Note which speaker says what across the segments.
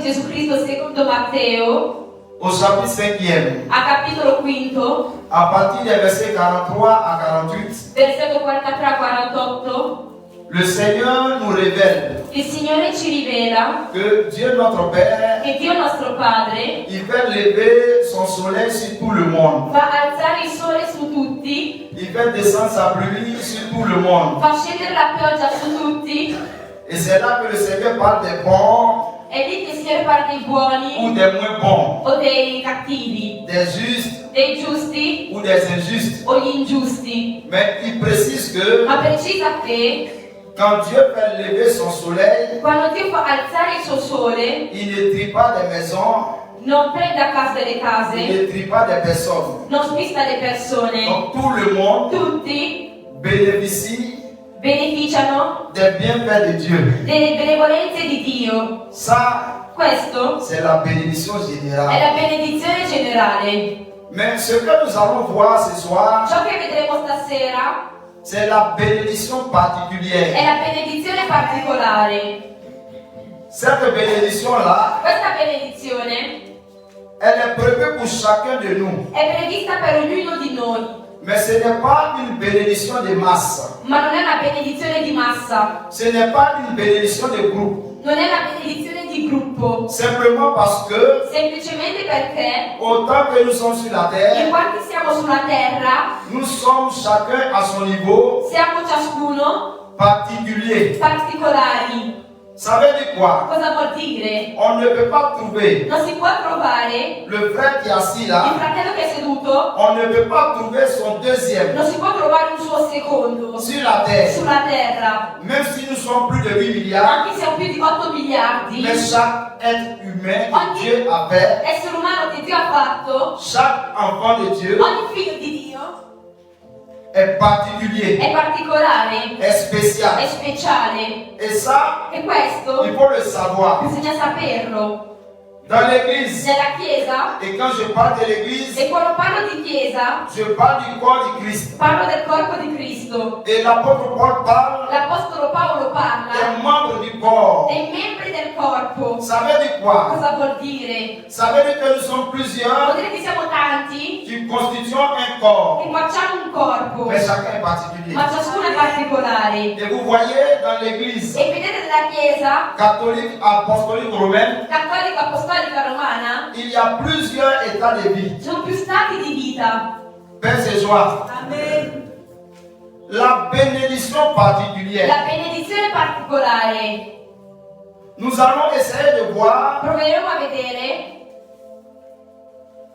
Speaker 1: Gesù Cristo secondo Matteo,
Speaker 2: au chapitre 5e,
Speaker 1: a capitolo 5,
Speaker 2: à partir des versets 43 à 48,
Speaker 1: versetto 43 a 48,
Speaker 2: le Seigneur nous révèle
Speaker 1: il Signore ci rivela
Speaker 2: que Dieu notre Père,
Speaker 1: che Dio nostro Padre
Speaker 2: il fait lever son soleil sur tout le monde.
Speaker 1: fa alzare il sole su tutti,
Speaker 2: Il fait descendre sa pluie sur tout le monde.
Speaker 1: fa scendere la pioggia su tutti.
Speaker 2: Et c'est là que le Seigneur parle des bons
Speaker 1: È lì che il Signore parla dei
Speaker 2: ou
Speaker 1: buoni
Speaker 2: des moins bons,
Speaker 1: o dei cattivi,
Speaker 2: des justes
Speaker 1: dei giusti
Speaker 2: ou des injustes.
Speaker 1: o gli ingiusti.
Speaker 2: Mais il précise que
Speaker 1: Ma precisa che
Speaker 2: quand Dieu fait lever son soleil,
Speaker 1: quando Dio fa alzare il suo sole,
Speaker 2: il ne trie pas des maisons,
Speaker 1: non prende a casa delle
Speaker 2: il
Speaker 1: case,
Speaker 2: ne trie pas des personnes.
Speaker 1: non spista le persone,
Speaker 2: Donc tout le monde
Speaker 1: tutti
Speaker 2: bénéficie
Speaker 1: beneficiano
Speaker 2: des bienfaits de Dieu.
Speaker 1: delle benevolenze di Dio.
Speaker 2: Ça,
Speaker 1: Questo
Speaker 2: c'est la bénédiction
Speaker 1: è
Speaker 2: générale.
Speaker 1: la benedizione generale.
Speaker 2: Mais ce que nous allons voir ce soir,
Speaker 1: Ciò che vedremo stasera
Speaker 2: c'est la bénédiction
Speaker 1: è
Speaker 2: particulière.
Speaker 1: la benedizione particolare.
Speaker 2: Cette bénédiction-là,
Speaker 1: Questa benedizione
Speaker 2: elle est prévue pour chacun de nous.
Speaker 1: è prevista per ognuno di noi,
Speaker 2: Mais ce n'est pas une bénédiction de masse.
Speaker 1: ma non è una benedizione di massa,
Speaker 2: Ce n'est pas une bénédiction de groupe.
Speaker 1: non è una benedizione di gruppo,
Speaker 2: Simplement parce que,
Speaker 1: semplicemente perché
Speaker 2: autant que nous sommes sur la
Speaker 1: in
Speaker 2: terre,
Speaker 1: quanti siamo sulla terra
Speaker 2: nous sommes chacun à son niveau
Speaker 1: siamo ciascuno
Speaker 2: particulier.
Speaker 1: particolari.
Speaker 2: Ça veut dire quoi?
Speaker 1: Cosa vuol dire?
Speaker 2: On ne peut pas trouver
Speaker 1: Non si può trovare
Speaker 2: le frère qui est assis
Speaker 1: il
Speaker 2: là,
Speaker 1: fratello che è seduto,
Speaker 2: on ne peut pas trouver son deuxième
Speaker 1: non si può trovare un suo secondo
Speaker 2: sur la terre.
Speaker 1: sulla terra,
Speaker 2: Même si nous sommes plus de 8 milliards,
Speaker 1: anche se siamo più di 8 miliardi.
Speaker 2: mais chaque être humain que Dieu a fait,
Speaker 1: Essere umano che Dio ha fatto,
Speaker 2: chaque enfant de Dieu
Speaker 1: ogni figlio di Dio
Speaker 2: est particulier,
Speaker 1: è particolare,
Speaker 2: est spécial.
Speaker 1: è speciale.
Speaker 2: Et ça,
Speaker 1: E questo
Speaker 2: il faut le savoir.
Speaker 1: bisogna saperlo.
Speaker 2: Dans l'église,
Speaker 1: Nella Chiesa,
Speaker 2: et quand je parle de l'église,
Speaker 1: e quando parlo di Chiesa,
Speaker 2: je parle du corps de Christ.
Speaker 1: parlo del corpo di Cristo.
Speaker 2: Et l'apôtre Paul parle
Speaker 1: L'Apostolo Paolo parla
Speaker 2: des membres du corps.
Speaker 1: dei membri del corpo.
Speaker 2: Ça veut dire quoi?
Speaker 1: Cosa vuol dire?
Speaker 2: Ça veut dire que nous sommes
Speaker 1: Vuol
Speaker 2: plusieurs
Speaker 1: dire che siamo tanti
Speaker 2: qui constituons un corps,
Speaker 1: che facciamo un corpo,
Speaker 2: mais chacun est particulier.
Speaker 1: ma ciascuno è particolare.
Speaker 2: Et vous voyez dans l'église
Speaker 1: E vedete nella Chiesa
Speaker 2: catholique, apostolique romaine,
Speaker 1: cattolica apostolica romana
Speaker 2: il y a plusieurs états de vie.
Speaker 1: ci sono più stati di vita.
Speaker 2: Paix et joie.
Speaker 1: Amen.
Speaker 2: La bénédiction particulière.
Speaker 1: La benedizione particolare.
Speaker 2: Nous allons essayer de voir
Speaker 1: Proveremo a vedere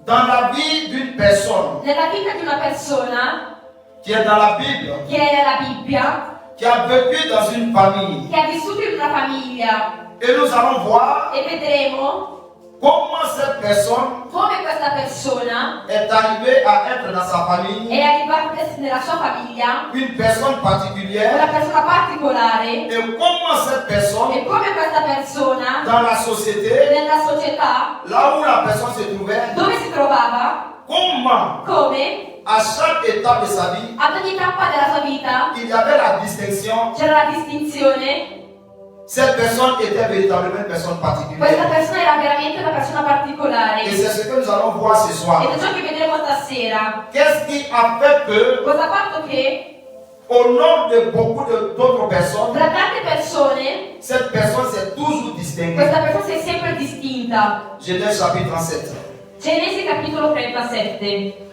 Speaker 2: dans la vie d'une personne
Speaker 1: nella vita di una persona
Speaker 2: qui est dans la Bible,
Speaker 1: che è nella Bibbia,
Speaker 2: qui a vécu dans une famille.
Speaker 1: che ha vissuto in una famiglia,
Speaker 2: Et nous allons voir
Speaker 1: e vedremo
Speaker 2: comment cette personne
Speaker 1: come questa persona
Speaker 2: est arrivée à être dans sa famille,
Speaker 1: è arrivata nella sua famiglia,
Speaker 2: une personne
Speaker 1: una
Speaker 2: particulière,
Speaker 1: persona particolare,
Speaker 2: et comment cette personne,
Speaker 1: e come questa persona
Speaker 2: dans la société,
Speaker 1: nella società
Speaker 2: là où la personne se trouvait,
Speaker 1: dove si trovava,
Speaker 2: comment
Speaker 1: come
Speaker 2: à chaque étape de sa vie,
Speaker 1: ad ogni tappa della sua vita
Speaker 2: il y avait la distinction.
Speaker 1: c'era la distinzione.
Speaker 2: Cette personne était véritablement une personne
Speaker 1: Questa
Speaker 2: particulière.
Speaker 1: persona era veramente una persona particolare,
Speaker 2: Et c'est ce que nous allons voir ce soir.
Speaker 1: ed è ciò che vedremo stasera.
Speaker 2: Qu'est-ce qui a fait que,
Speaker 1: Cosa ha fatto che
Speaker 2: au nom de beaucoup d'autres personnes,
Speaker 1: tra tante persone
Speaker 2: cette personne s'est toujours distinguée?
Speaker 1: questa persona si è sempre distinta?
Speaker 2: Genèse chapitre 37.
Speaker 1: Genesi capitolo 37.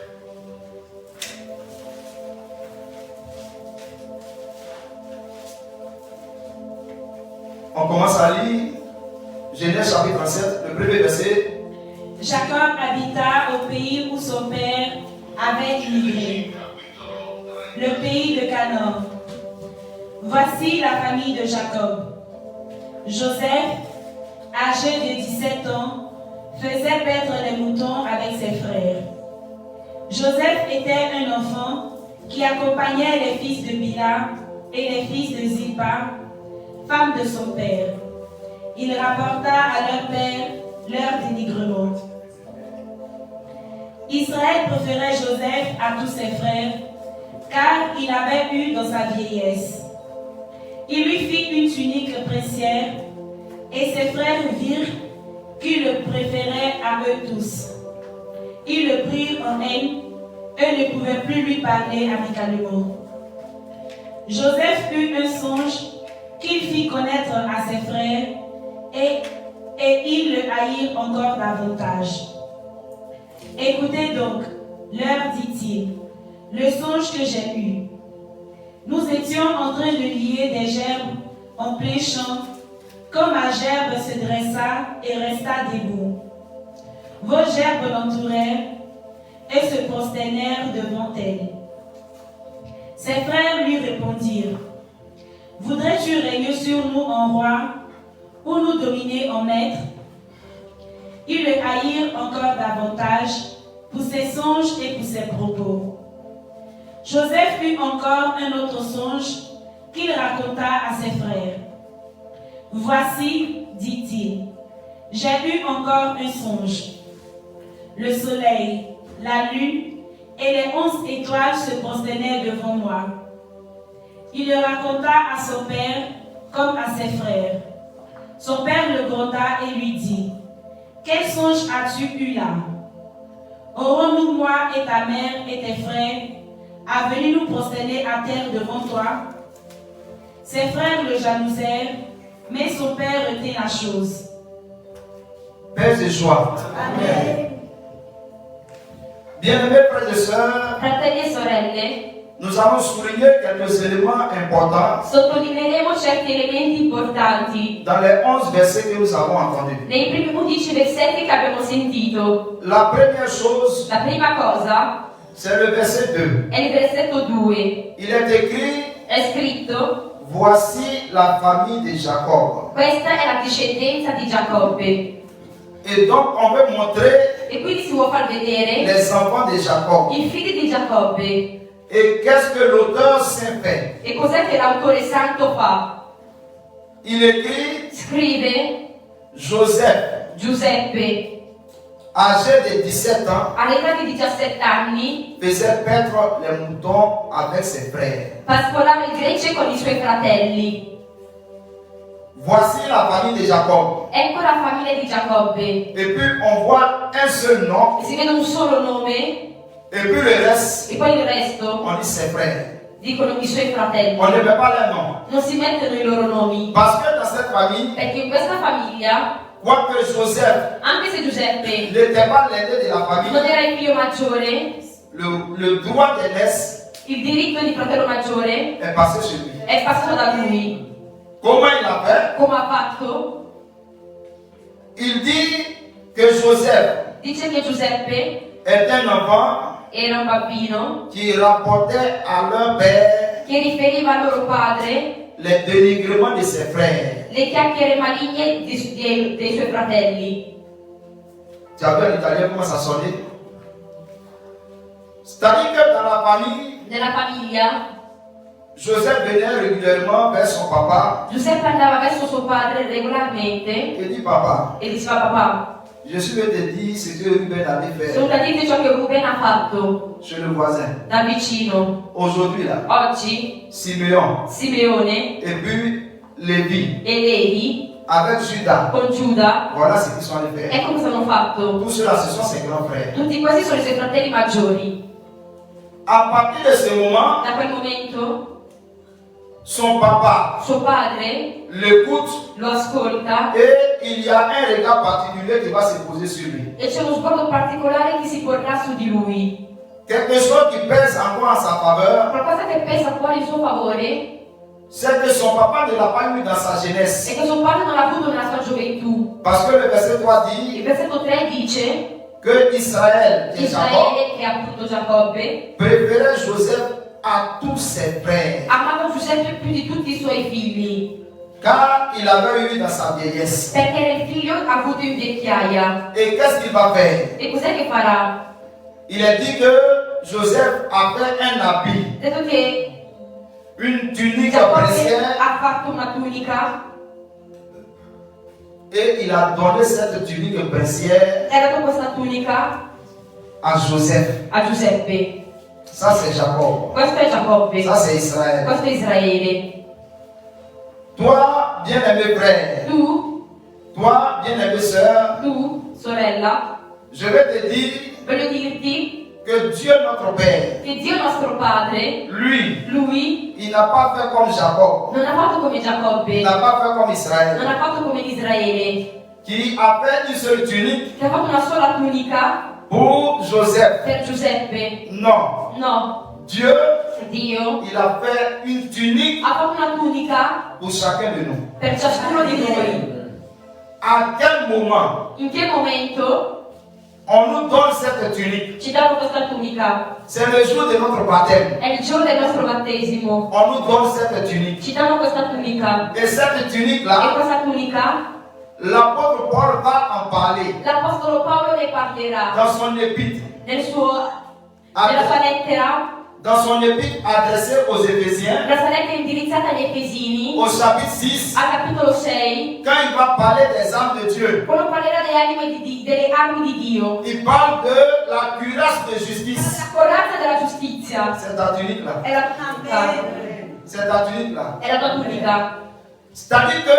Speaker 2: On commence à lire Genèse chapitre 37, le premier verset.
Speaker 3: Jacob habita au pays où son père avait immigré, le pays de Canaan. Voici la famille de Jacob. Joseph, âgé de 17 ans, faisait paître les moutons avec ses frères. Joseph était un enfant qui accompagnait les fils de Bila et les fils de Zilpa, femme de son père. Il rapporta à leur père leur dénigrement. Israël préférait Joseph à tous ses frères, car il avait eu dans sa vieillesse. Il lui fit une tunique princière, et ses frères virent préféré à eux tous. Ils le prirent en haine et ne pouvaient plus lui parler amicalement. Joseph eut un songe qu'il fit connaître à ses frères et ils le haïrent encore davantage. Écoutez donc, leur dit-il, le songe que j'ai eu. Nous étions en train de lier des gerbes en plein champ, quand ma gerbe se dressa et resta debout. Vos gerbes l'entourèrent et se prosternèrent devant elle. Ses frères lui répondirent, voudrais-tu régner sur nous en roi ou nous dominer en maître? Ils le haïrent encore davantage pour ses songes et pour ses propos. Joseph eut encore un autre songe qu'il raconta à ses frères. Voici, dit-il, j'ai eu encore un songe. Le soleil, la lune et les 11 étoiles se prosternaient devant moi. Il le raconta à son père comme à ses frères. Son père le gronda et lui dit, quel songe as-tu eu là? Aurons-nous, moi et ta mère et tes frères, à venir nous prosterner à terre devant toi? Ses frères le jalousèrent, mais son père retint la chose.
Speaker 2: Paix et joie.
Speaker 1: Amen.
Speaker 2: Bien-aimés frères et sœurs,
Speaker 1: Fratelli e sorelle,
Speaker 2: nous allons souligner quelques éléments importants
Speaker 1: sottolineeremo certi elementi importanti
Speaker 2: dans les 11 versets que nous avons entendus.
Speaker 1: nei primi 11 versetti che abbiamo sentito.
Speaker 2: La première chose,
Speaker 1: La prima cosa
Speaker 2: c'est le verset 2.
Speaker 1: è il versetto 2.
Speaker 2: Il est écrit,
Speaker 1: È scritto,
Speaker 2: voici la famille de Jacob.
Speaker 1: questa è la discendenza di Giacobbe.
Speaker 2: Et donc, on veut montrer
Speaker 1: E quindi si vuole far vedere
Speaker 2: les enfants de Jacob.
Speaker 1: i figli di Giacobbe.
Speaker 2: Et qu'est-ce que l'auteur saint fait?
Speaker 1: E cos'è che l'autore santo fa?
Speaker 2: Il écrit,
Speaker 1: Scrive
Speaker 2: Joseph,
Speaker 1: Giuseppe,
Speaker 2: âgé de 17 ans,
Speaker 1: all'età di 17 anni,
Speaker 2: faisait paître les moutons avec ses frères.
Speaker 1: pascolava il gregge con i suoi fratelli.
Speaker 2: Voici la famille de Jacob.
Speaker 1: Ecco la famiglia di Giacobbe.
Speaker 2: Et puis, on voit un seul nom.
Speaker 1: E si vede un solo nome
Speaker 2: Et puis le reste,
Speaker 1: e poi il resto
Speaker 2: on dit ses frères.
Speaker 1: dicono i suoi fratelli.
Speaker 2: On ne met pas les noms.
Speaker 1: Non si mettono i loro nomi.
Speaker 2: Parce que dans cette famille,
Speaker 1: Perché in questa famiglia,
Speaker 2: quoique Joseph
Speaker 1: anche se Giuseppe
Speaker 2: n'était pas l'aîné de la
Speaker 1: non
Speaker 2: famille,
Speaker 1: era il figlio maggiore,
Speaker 2: le droit d'aînesse
Speaker 1: il diritto di fratello maggiore
Speaker 2: est passé sur lui.
Speaker 1: è passato da lui.
Speaker 2: Comment il a fait?
Speaker 1: Come ha fatto?
Speaker 2: Il dit que Joseph
Speaker 1: Dice che Giuseppe
Speaker 2: est un enfant
Speaker 1: era un bambino
Speaker 2: qui rapportait à leur père
Speaker 1: che riferiva al loro padre
Speaker 2: les dénigrements de ses frères.
Speaker 1: le chiacchiere maligne dei suoi fratelli.
Speaker 2: Tu as vu en italien comment ça sonnait? C'est-à-dire que dans la famille,
Speaker 1: Nella famiglia
Speaker 2: Joseph venait régulièrement vers son papa
Speaker 1: Giuseppe andava verso suo padre regolarmente
Speaker 2: et dit, papa,
Speaker 1: e diceva papà,
Speaker 2: je suis venu te dire ce que Ruben avait
Speaker 1: sono
Speaker 2: fait
Speaker 1: da dirti ciò che Ruben ha fatto
Speaker 2: chez le voisin.
Speaker 1: da vicino.
Speaker 2: Aujourd'hui là,
Speaker 1: Oggi
Speaker 2: Simeon
Speaker 1: Simeone
Speaker 2: et puis Lévi
Speaker 1: e Levi
Speaker 2: avec Judas,
Speaker 1: con Giuda,
Speaker 2: voilà ce qu'ils sont allés faire.
Speaker 1: ecco cosa hanno fatto.
Speaker 2: Tout cela, ce sont ses grands frères.
Speaker 1: Tutti questi sono i suoi fratelli maggiori.
Speaker 2: À partir de ce moment,
Speaker 1: Da quel momento
Speaker 2: son papa
Speaker 1: suo padre
Speaker 2: l'écoute
Speaker 1: lo ascolta
Speaker 2: et il y a un regard particulier qui va se poser sur lui.
Speaker 1: e c'è uno sguardo particolare che si porrà su di lui.
Speaker 2: Quelque chose qui pèse encore en sa faveur,
Speaker 1: Qualcosa che pesa fuori in suo favore
Speaker 2: c'est que son papa ne l'a pas eu dans sa jeunesse.
Speaker 1: è che suo padre non l'ha avuto nella sua gioventù.
Speaker 2: Parce que le verset 3
Speaker 1: Il
Speaker 2: dit
Speaker 1: versetto 3 dice
Speaker 2: que Israël et Jacob
Speaker 1: Israele, che è appunto Giacobbe,
Speaker 2: préféraient Joseph à tous ses frères,
Speaker 1: amava Giuseppe più di tutti i suoi figli,
Speaker 2: car il avait eu dans sa vieillesse.
Speaker 1: perché era il figlio avuto in vecchiaia.
Speaker 2: Et qu'est-ce qu'il va faire?
Speaker 1: E cos'è che farà?
Speaker 2: Il est dit que Joseph a fait un habit,
Speaker 1: Detto che
Speaker 2: une tunique
Speaker 1: Giacobbe
Speaker 2: princière,
Speaker 1: ha fatto una tunica
Speaker 2: et il a donné cette tunique princière
Speaker 1: e ha dato questa tunica
Speaker 2: à Joseph.
Speaker 1: a Giuseppe.
Speaker 2: Ça c'est Jacob.
Speaker 1: Questo è Giacobbe,
Speaker 2: Ça c'est Israël.
Speaker 1: questo è Israele.
Speaker 2: Toi, bien-aimé frère,
Speaker 1: Tu,
Speaker 2: Toi, bien-aimée sœur,
Speaker 1: Tu, sorella,
Speaker 2: je vais te dire
Speaker 1: voglio dirti
Speaker 2: que Dieu notre Père,
Speaker 1: che Dio nostro Padre,
Speaker 2: lui,
Speaker 1: Lui,
Speaker 2: il n'a pas fait comme Jacob,
Speaker 1: non ha fatto come
Speaker 2: il
Speaker 1: Giacobbe,
Speaker 2: n'a pas fait comme
Speaker 1: non
Speaker 2: Israël,
Speaker 1: ha fatto come Israele,
Speaker 2: qui a fait une seule tunique
Speaker 1: che ha fatto una sola tunica
Speaker 2: pour Joseph.
Speaker 1: per Giuseppe.
Speaker 2: Non,
Speaker 1: No,
Speaker 2: Dieu,
Speaker 1: Dio
Speaker 2: il a fait une tunique
Speaker 1: ha fatto una tunica
Speaker 2: pour chacun de nous.
Speaker 1: per ciascuno di noi.
Speaker 2: À quel moment
Speaker 1: In che momento
Speaker 2: on nous donne cette tunique?
Speaker 1: ci danno questa tunica?
Speaker 2: C'est le jour de notre baptême.
Speaker 1: È il giorno del nostro battesimo.
Speaker 2: On nous donne cette tunique.
Speaker 1: Ci danno questa tunica.
Speaker 2: Et cette
Speaker 1: E
Speaker 2: tunique-là,
Speaker 1: questa tunica,
Speaker 2: l'apôtre Paul va en parler
Speaker 1: l'Apostolo Paolo ne parlerà
Speaker 2: dans son épître.
Speaker 1: nella sua lettera,
Speaker 2: Dans son épître adressée aux Éphésiens,
Speaker 1: la sua lettera indirizzata agli Efesini,
Speaker 2: au chapitre 6,
Speaker 1: al capitolo 6,
Speaker 2: quand il va parler des armes de Dieu,
Speaker 1: quando parlerà delle armi di Dio,
Speaker 2: il parle de la cuirasse de justice.
Speaker 1: la corazza della giustizia.
Speaker 2: C'est ta tunique-là.
Speaker 1: È la tunica.
Speaker 2: C'est ta tunique-là.
Speaker 1: È la tua tunica.
Speaker 2: C'est-à-dire que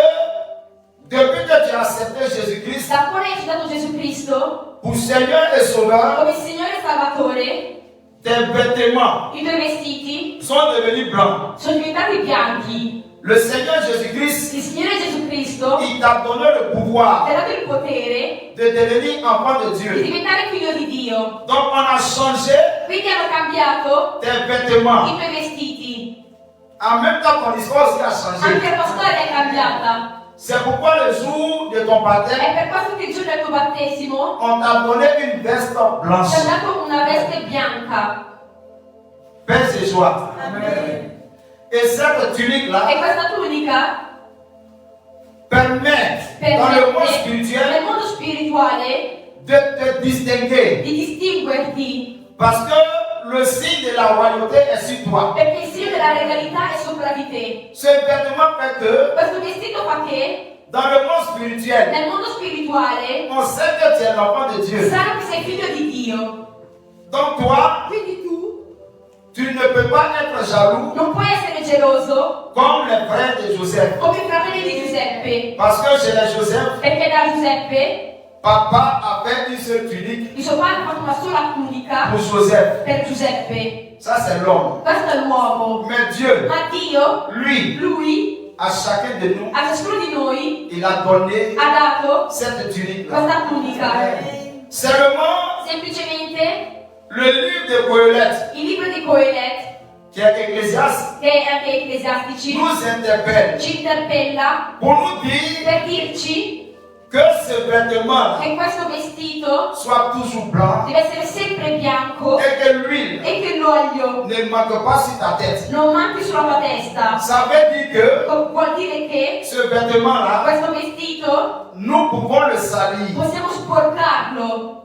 Speaker 2: depuis que tu as accepté Jésus-Christ
Speaker 1: Da quando hai accettato Gesù Cristo
Speaker 2: pour Seigneur et Sauveur,
Speaker 1: come Signore e Salvatore,
Speaker 2: tes vêtements
Speaker 1: i tuoi vestiti
Speaker 2: sont devenus blancs.
Speaker 1: sono diventati bianchi.
Speaker 2: Le Seigneur Jésus-Christ,
Speaker 1: Il Signore Gesù Cristo
Speaker 2: il t'a donné le pouvoir
Speaker 1: ti ha dato il potere
Speaker 2: de devenir enfant de
Speaker 1: di
Speaker 2: Dieu.
Speaker 1: diventare figlio di Dio.
Speaker 2: Donc on a changé
Speaker 1: Quindi hanno cambiato
Speaker 2: tes
Speaker 1: i
Speaker 2: vêtements.
Speaker 1: tuoi vestiti.
Speaker 2: En même temps, ton histoire aussi a changé.
Speaker 1: Anche la tua storia è cambiata.
Speaker 2: C'est pourquoi le jour de ton baptême,
Speaker 1: E per questo che il giorno del tuo battesimo
Speaker 2: on t'a donné une veste
Speaker 1: ti ha
Speaker 2: blanche.
Speaker 1: dato una veste bianca.
Speaker 2: Paix et joie. Et cette
Speaker 1: E
Speaker 2: tunique-là
Speaker 1: questa tunica
Speaker 2: permet dans le monde
Speaker 1: permette
Speaker 2: spirituel
Speaker 1: nel mondo spirituale
Speaker 2: de te distinguer.
Speaker 1: di distinguerti,
Speaker 2: Parce que le signe de la royauté est sur toi.
Speaker 1: perché il segno della regalità è sopra di te.
Speaker 2: Ce vêtement fait que
Speaker 1: Questo vestito fa che
Speaker 2: dans le monde spirituel,
Speaker 1: nel mondo spirituale
Speaker 2: on sait que tu es l'enfant de Dieu.
Speaker 1: sanno che sei figlio di Dio.
Speaker 2: Donc toi,
Speaker 1: Quindi
Speaker 2: tu ne peux pas être jaloux
Speaker 1: non puoi essere geloso
Speaker 2: comme les frères de Joseph.
Speaker 1: come i fratelli di Giuseppe,
Speaker 2: Parce que chez les Joseph,
Speaker 1: perché da Giuseppe
Speaker 2: papa a fait une seule tunique
Speaker 1: il suo padre ha fatto una sola tunica
Speaker 2: pour Joseph.
Speaker 1: per Giuseppe.
Speaker 2: Ça, c'est l'homme.
Speaker 1: Questo è l'uomo.
Speaker 2: Mais Dieu,
Speaker 1: Ma Dio,
Speaker 2: lui,
Speaker 1: lui,
Speaker 2: à chacun de nous,
Speaker 1: a ciascuno di noi
Speaker 2: il a donné
Speaker 1: ha dato
Speaker 2: cette tunique-là.
Speaker 1: questa tunica.
Speaker 2: Seulement,
Speaker 1: Semplicemente
Speaker 2: le livre de Coëlette,
Speaker 1: il libro di Coelet,
Speaker 2: qui est Ecclésiaste,
Speaker 1: che è anche ecclesiastici,
Speaker 2: nous interpelle
Speaker 1: ci interpella
Speaker 2: pour nous dire
Speaker 1: per dirci
Speaker 2: que ce vêtement
Speaker 1: che questo vestito
Speaker 2: soit toujours blanc
Speaker 1: deve essere sempre bianco
Speaker 2: et que l'huile
Speaker 1: e che l'olio
Speaker 2: ne manque pas sur ta tête.
Speaker 1: non manchi sulla tua testa.
Speaker 2: Ça veut dire que
Speaker 1: Vuol dire che
Speaker 2: ce vêtement-là,
Speaker 1: questo vestito
Speaker 2: nous pouvons le salir.
Speaker 1: possiamo sporcarlo.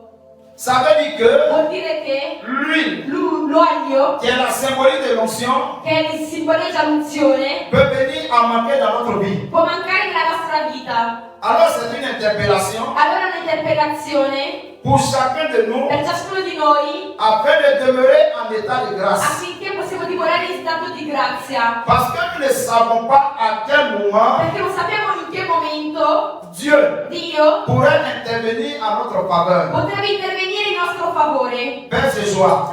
Speaker 2: Ça veut dire que
Speaker 1: Vuol dire che
Speaker 2: l'huile,
Speaker 1: l'olio,
Speaker 2: qui est la symbolique de l'onction,
Speaker 1: che simboleggia l'unzione,
Speaker 2: peut venir à manquer dans notre vie.
Speaker 1: può mancare nella nostra vita.
Speaker 2: Alors c'est une interpellation
Speaker 1: Allora un'interpellazione
Speaker 2: pour chacun de nous
Speaker 1: per ciascuno di noi
Speaker 2: afin de demeurer en état de grâce.
Speaker 1: affinché possiamo dimorare in stato di grazia.
Speaker 2: Parce que nous ne savons pas à quel moment
Speaker 1: Perché non sappiamo in che momento
Speaker 2: Dieu
Speaker 1: Dio
Speaker 2: pourrait intervenir en notre faveur.
Speaker 1: potrebbe intervenire in nostro favore.
Speaker 2: Paix et joie.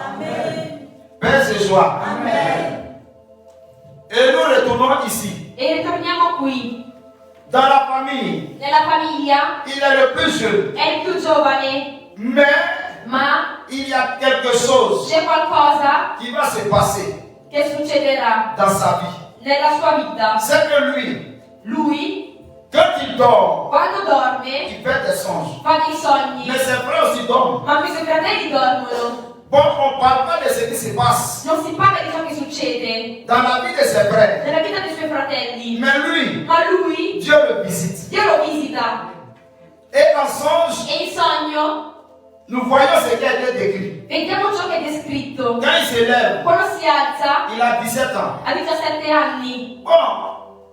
Speaker 2: Paix et joie. Et nous retournons ici.
Speaker 1: E ritorniamo qui.
Speaker 2: Dans la famille,
Speaker 1: Nella famiglia
Speaker 2: il est le plus jeune.
Speaker 1: è il più giovane,
Speaker 2: Mais
Speaker 1: ma
Speaker 2: il y a quelque chose
Speaker 1: c'è qualcosa
Speaker 2: qui va se passer
Speaker 1: che succederà
Speaker 2: dans sa vie.
Speaker 1: nella sua vita.
Speaker 2: C'est que lui,
Speaker 1: Lui,
Speaker 2: quand il dort,
Speaker 1: quando dorme,
Speaker 2: il fait des songes.
Speaker 1: fa dei sogni,
Speaker 2: Mais ses frères aussi dorment.
Speaker 1: ma anche i suoi fratelli dormono.
Speaker 2: Bon, on ne parle pas de ce qui se passe
Speaker 1: Non si parla di ciò che succede
Speaker 2: dans la vie de ses frères.
Speaker 1: nella vita dei suoi fratelli,
Speaker 2: Mais lui,
Speaker 1: ma lui,
Speaker 2: Dieu le visite.
Speaker 1: Dio lo visita.
Speaker 2: Et en songe,
Speaker 1: E in sogno
Speaker 2: nous voyons ce qui a été décrit.
Speaker 1: vediamo ciò che è descritto.
Speaker 2: Quand il se lève,
Speaker 1: Quando si alza,
Speaker 2: il a 17 ans.
Speaker 1: a 17 anni,
Speaker 2: Bon,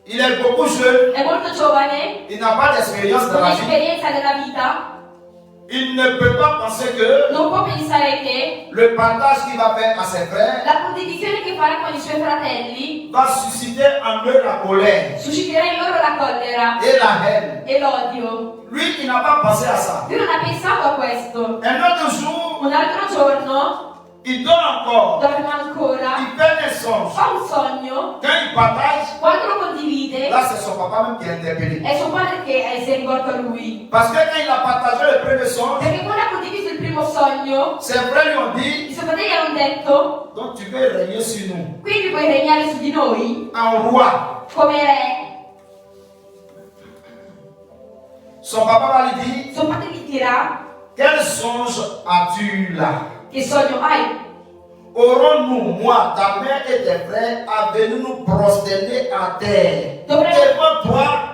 Speaker 2: il est beaucoup jeune,
Speaker 1: è molto giovane,
Speaker 2: il n'a pas d'expérience dans
Speaker 1: non ha
Speaker 2: la vie.
Speaker 1: esperienza nella vita,
Speaker 2: il ne peut pas penser que
Speaker 1: non può pensare che
Speaker 2: le partage qu'il va faire à ses frères
Speaker 1: la condivisione che farà con i suoi fratelli
Speaker 2: va susciter en eux la colère
Speaker 1: susciterà in loro la collera
Speaker 2: et la haine.
Speaker 1: e l'odio.
Speaker 2: Lui, il n'a pas pensé à ça.
Speaker 1: Lui non ha pensato a questo.
Speaker 2: Un autre jour,
Speaker 1: Un altro giorno,
Speaker 2: il donne encore.
Speaker 1: dorme ancora,
Speaker 2: Il fait un songe.
Speaker 1: fa un sogno,
Speaker 2: Quand il partage,
Speaker 1: quando lo condivide,
Speaker 2: là, c'est son papa même qui est interpellé.
Speaker 1: è suo padre che si è rivolto a lui.
Speaker 2: Parce que quand il a partagé le premier songe,
Speaker 1: Perché quando ha condiviso il primo sogno,
Speaker 2: ses frères lui ont dit,
Speaker 1: i suoi fratelli hanno detto:
Speaker 2: donc tu veux régner sur nous
Speaker 1: quindi puoi regnare su di noi
Speaker 2: en roi.
Speaker 1: come re.
Speaker 2: Son papa va lui dire,
Speaker 1: Suo padre gli dirà:
Speaker 2: quel songe as-tu là?
Speaker 1: che sogno hai?
Speaker 2: Aurons-nous, moi, ta mère et tes frères, à venir nous prosterner à terre devant toi?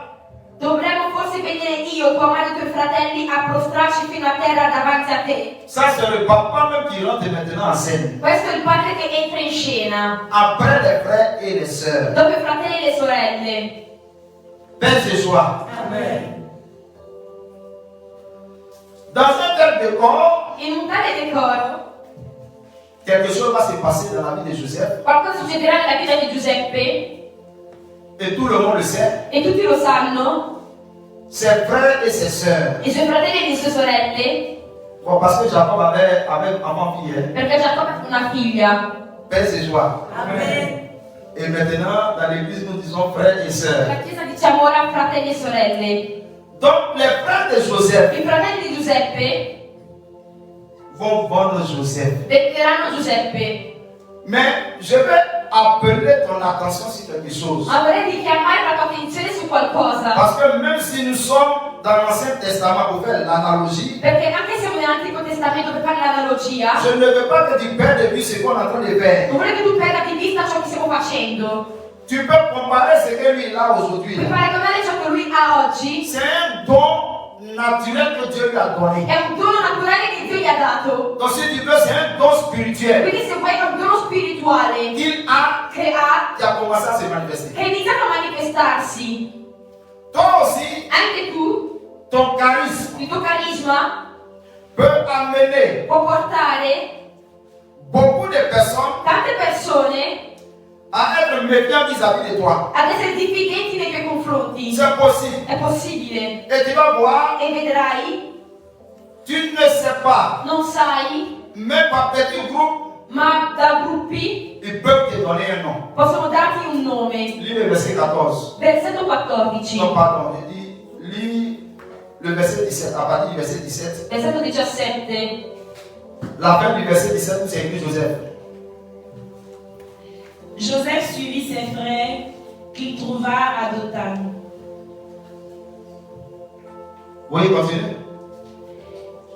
Speaker 1: Dovremmo forse venire io, tua madre e i tuoi fratelli a prostrarci fino a terra davanti a te.
Speaker 2: Ça, c'est le papa même qui rentre maintenant en scène.
Speaker 1: Questo è il padre che entra in scena,
Speaker 2: Après les frères et les sœurs.
Speaker 1: dopo i fratelli e le sorelle.
Speaker 2: Paix et joie.
Speaker 3: Amen.
Speaker 2: Dans un tel décor,
Speaker 1: In un tale decoro,
Speaker 2: quelque chose va se passer dans la vie de Joseph.
Speaker 1: qualcosa succederà nella vita di Giuseppe,
Speaker 2: Et tout le monde le sait.
Speaker 1: e tutti lo sanno,
Speaker 2: Ses frères et ses sœurs.
Speaker 1: i suoi fratelli e le sue sorelle,
Speaker 2: Bon, parce que Jacob avait avant-fille.
Speaker 1: perché Giacobbe ha una figlia.
Speaker 2: Paix et joie.
Speaker 3: Amen.
Speaker 2: Et maintenant, dans l'église, nous disons frères et sœurs.
Speaker 1: La chiesa diciamo ora fratelli e sorelle.
Speaker 2: Donc, les frères de Joseph
Speaker 1: I fratelli di Giuseppe
Speaker 2: vont vendre Joseph.
Speaker 1: venderanno Giuseppe.
Speaker 2: Mais je vais appeler ton attention sur quelque chose.
Speaker 1: Ma vorrei richiamare la tua attenzione su qualcosa.
Speaker 2: Parce que même si nous sommes dans l'Ancien Testament pour faire l'analogie,
Speaker 1: Perché anche se siamo nell'Antico Testamento per fare l'analogia,
Speaker 2: je ne veux pas que tu perdes de vue ce qu'on est en train de faire.
Speaker 1: non vorrei che tu perda di vista ciò che stiamo facendo.
Speaker 2: Tu peux comparer ce que lui a aujourd'hui.
Speaker 1: Per fare come ciò che lui ha oggi,
Speaker 2: C'est un don naturel que Dieu lui a donné.
Speaker 1: è un dono naturale che Dio gli ha dato.
Speaker 2: Donc si tu veux, c'est un don spirituel
Speaker 1: Quindi se vuoi è un dono spirituale
Speaker 2: qu'il a,
Speaker 1: che ha,
Speaker 2: qui a commencé à se manifester.
Speaker 1: che è iniziato a manifestarsi.
Speaker 2: Toi aussi,
Speaker 1: Anche tu,
Speaker 2: ton charisme
Speaker 1: il tuo carisma
Speaker 2: peut amener
Speaker 1: può portare
Speaker 2: beaucoup de personnes
Speaker 1: tante persone
Speaker 2: à être méfiants vis-à-vis de toi.
Speaker 1: ad essere diffidenti nei tuoi confronti.
Speaker 2: C'est possible.
Speaker 1: È possibile.
Speaker 2: Et tu vas voir,
Speaker 1: E vedrai,
Speaker 2: tu ne sais pas,
Speaker 1: non sai,
Speaker 2: même par petits groupes,
Speaker 1: ma da gruppi
Speaker 2: ils peuvent te donner un nom.
Speaker 1: possono darti un nome.
Speaker 2: Lis le verset 14.
Speaker 1: Versetto 14.
Speaker 2: Non, pardon, je dis, lis le verset 17, à partir du verset 17.
Speaker 1: Versetto 17.
Speaker 2: La fin du verset 17 où c'est écrit Joseph.
Speaker 3: Joseph suivit ses frères qu'il trouva à Dothan.
Speaker 2: Oui, continue.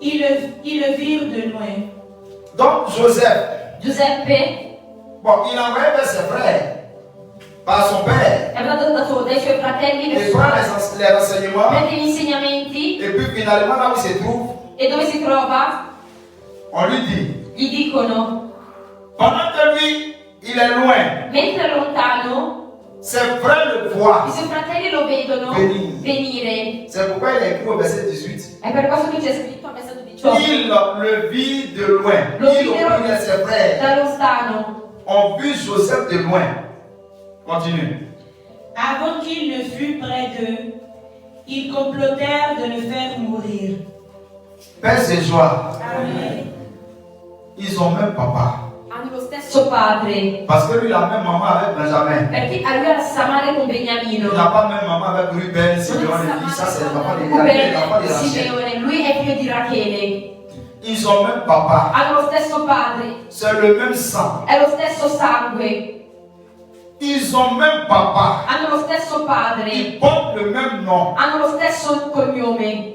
Speaker 3: Ils le virent de loin.
Speaker 2: Donc Joseph,
Speaker 1: Giuseppe
Speaker 2: bon, il envoyait vers ses frères par son père.
Speaker 1: è andato dai suoi fratelli
Speaker 2: Il prend les renseignements
Speaker 1: prende gli insegnamenti
Speaker 2: et puis finalement là où il se trouve,
Speaker 1: e dove si trova
Speaker 2: on lui dit,
Speaker 1: gli dicono,
Speaker 2: pendant que lui, il est loin,
Speaker 1: mentre è lontano
Speaker 2: ses frères le voient.
Speaker 1: i suoi fratelli lo vedono venire.
Speaker 2: C'est pourquoi il a écrit au verset 18.
Speaker 1: È per questo che c'è scritto a versetto 18.
Speaker 2: Il le vit de loin.
Speaker 1: Lo
Speaker 2: Il
Speaker 1: videro
Speaker 2: et ses frères
Speaker 1: da lontano.
Speaker 2: ont vu Joseph de loin. Continue.
Speaker 3: Avant qu'il ne fût près d'eux, ils complotèrent de le faire mourir.
Speaker 2: Paix et joie.
Speaker 3: Amen.
Speaker 2: Ils ont même papa.
Speaker 1: Hanno lo stesso padre.
Speaker 2: Parce que lui, il a même maman avec Benjamin.
Speaker 1: Perché a lui ha la stessa madre con
Speaker 2: Il
Speaker 1: Beniamino.
Speaker 2: n'a pas même maman avec Ruben, Simeon et dit ça, c'est le papa de Rachel.
Speaker 1: Simeone, lui è figlio di Rachele.
Speaker 2: Ils ont même papa.
Speaker 1: Hanno lo stesso padre.
Speaker 2: C'est le même sang.
Speaker 1: È lo stesso sangue.
Speaker 2: Ils ont même papa.
Speaker 1: Hanno lo stesso padre.
Speaker 2: Ils portent le même nom.
Speaker 1: Hanno lo stesso cognome.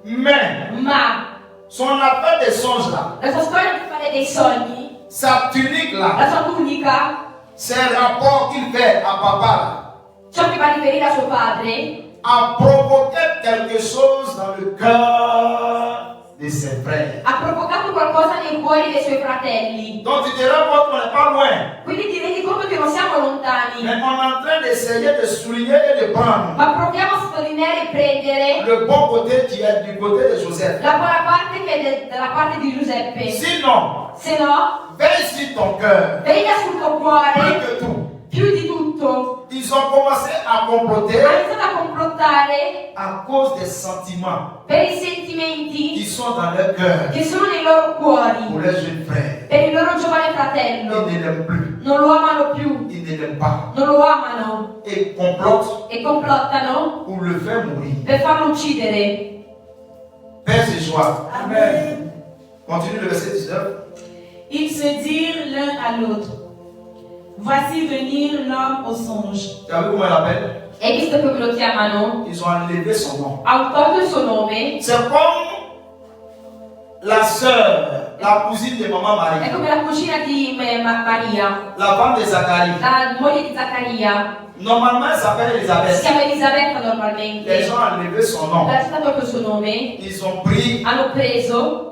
Speaker 2: Mais
Speaker 1: Ma
Speaker 2: son affaire des songes là,
Speaker 1: la sua storia di fare dei sogni,
Speaker 2: sa tunique là,
Speaker 1: la sua tunica,
Speaker 2: c'est un rapport qu'il fait à papa là,
Speaker 1: ciò che va a riferire a suo padre,
Speaker 2: a provoqué quelque chose dans le cœur de de ses frères.
Speaker 1: Ha provocato qualcosa nei cuori dei suoi fratelli.
Speaker 2: Donc tu te rends compte qu'on n'est pas loin.
Speaker 1: Quindi ti rendi conto che non siamo lontani.
Speaker 2: Mais on est en train d'essayer de souligner et de prendre
Speaker 1: Ma proviamo a sottolineare e prendere
Speaker 2: le bon côté qui est du côté de Joseph.
Speaker 1: la buona parte che è dalla parte di Giuseppe.
Speaker 2: Sinon,
Speaker 1: Se no,
Speaker 2: veille sur ton cœur.
Speaker 1: veglia sul tuo
Speaker 2: Plus
Speaker 1: cuore
Speaker 2: que tout.
Speaker 1: più di tutto.
Speaker 2: Ils ont commencé à comploter
Speaker 1: Ha iniziato a complottare
Speaker 2: à cause des sentiments
Speaker 1: per i
Speaker 2: qui
Speaker 1: sentimenti
Speaker 2: sont dans leur cœur
Speaker 1: che sono nei loro
Speaker 2: pour
Speaker 1: cuori,
Speaker 2: leurs jeunes frères.
Speaker 1: per il loro giovane
Speaker 2: Ils
Speaker 1: fratello.
Speaker 2: ne l'aiment plus.
Speaker 1: Non lo amano più,
Speaker 2: Ils ne l'aiment pas.
Speaker 1: non lo amano
Speaker 2: Et complotent
Speaker 1: e complottano
Speaker 2: pour le faire mourir.
Speaker 1: per farlo uccidere.
Speaker 2: Père et joie.
Speaker 3: Amen.
Speaker 2: Continue le verset 19.
Speaker 3: Ils se dirent l'un à l'autre, voici venir l'homme au songe.
Speaker 2: Tu as vu comment il appelle?
Speaker 1: Hai visto come lo chiamano?
Speaker 2: Ils ont enlevé son nom.
Speaker 1: Ha tolto il suo nome.
Speaker 2: C'est comme la sœur, la cousine de maman
Speaker 1: È
Speaker 2: Marie,
Speaker 1: come la cucina di Maria,
Speaker 2: la femme de Zacharie.
Speaker 1: la moglie di Zaccaria.
Speaker 2: Normalement, elle s'appelle
Speaker 1: Si
Speaker 2: Elisabeth.
Speaker 1: chiama Elisabetta
Speaker 2: Les
Speaker 1: normalmente.
Speaker 2: gens ont enlevé son nom.
Speaker 1: È stato tolto il suo nome.
Speaker 2: Ils ont pris
Speaker 1: Hanno preso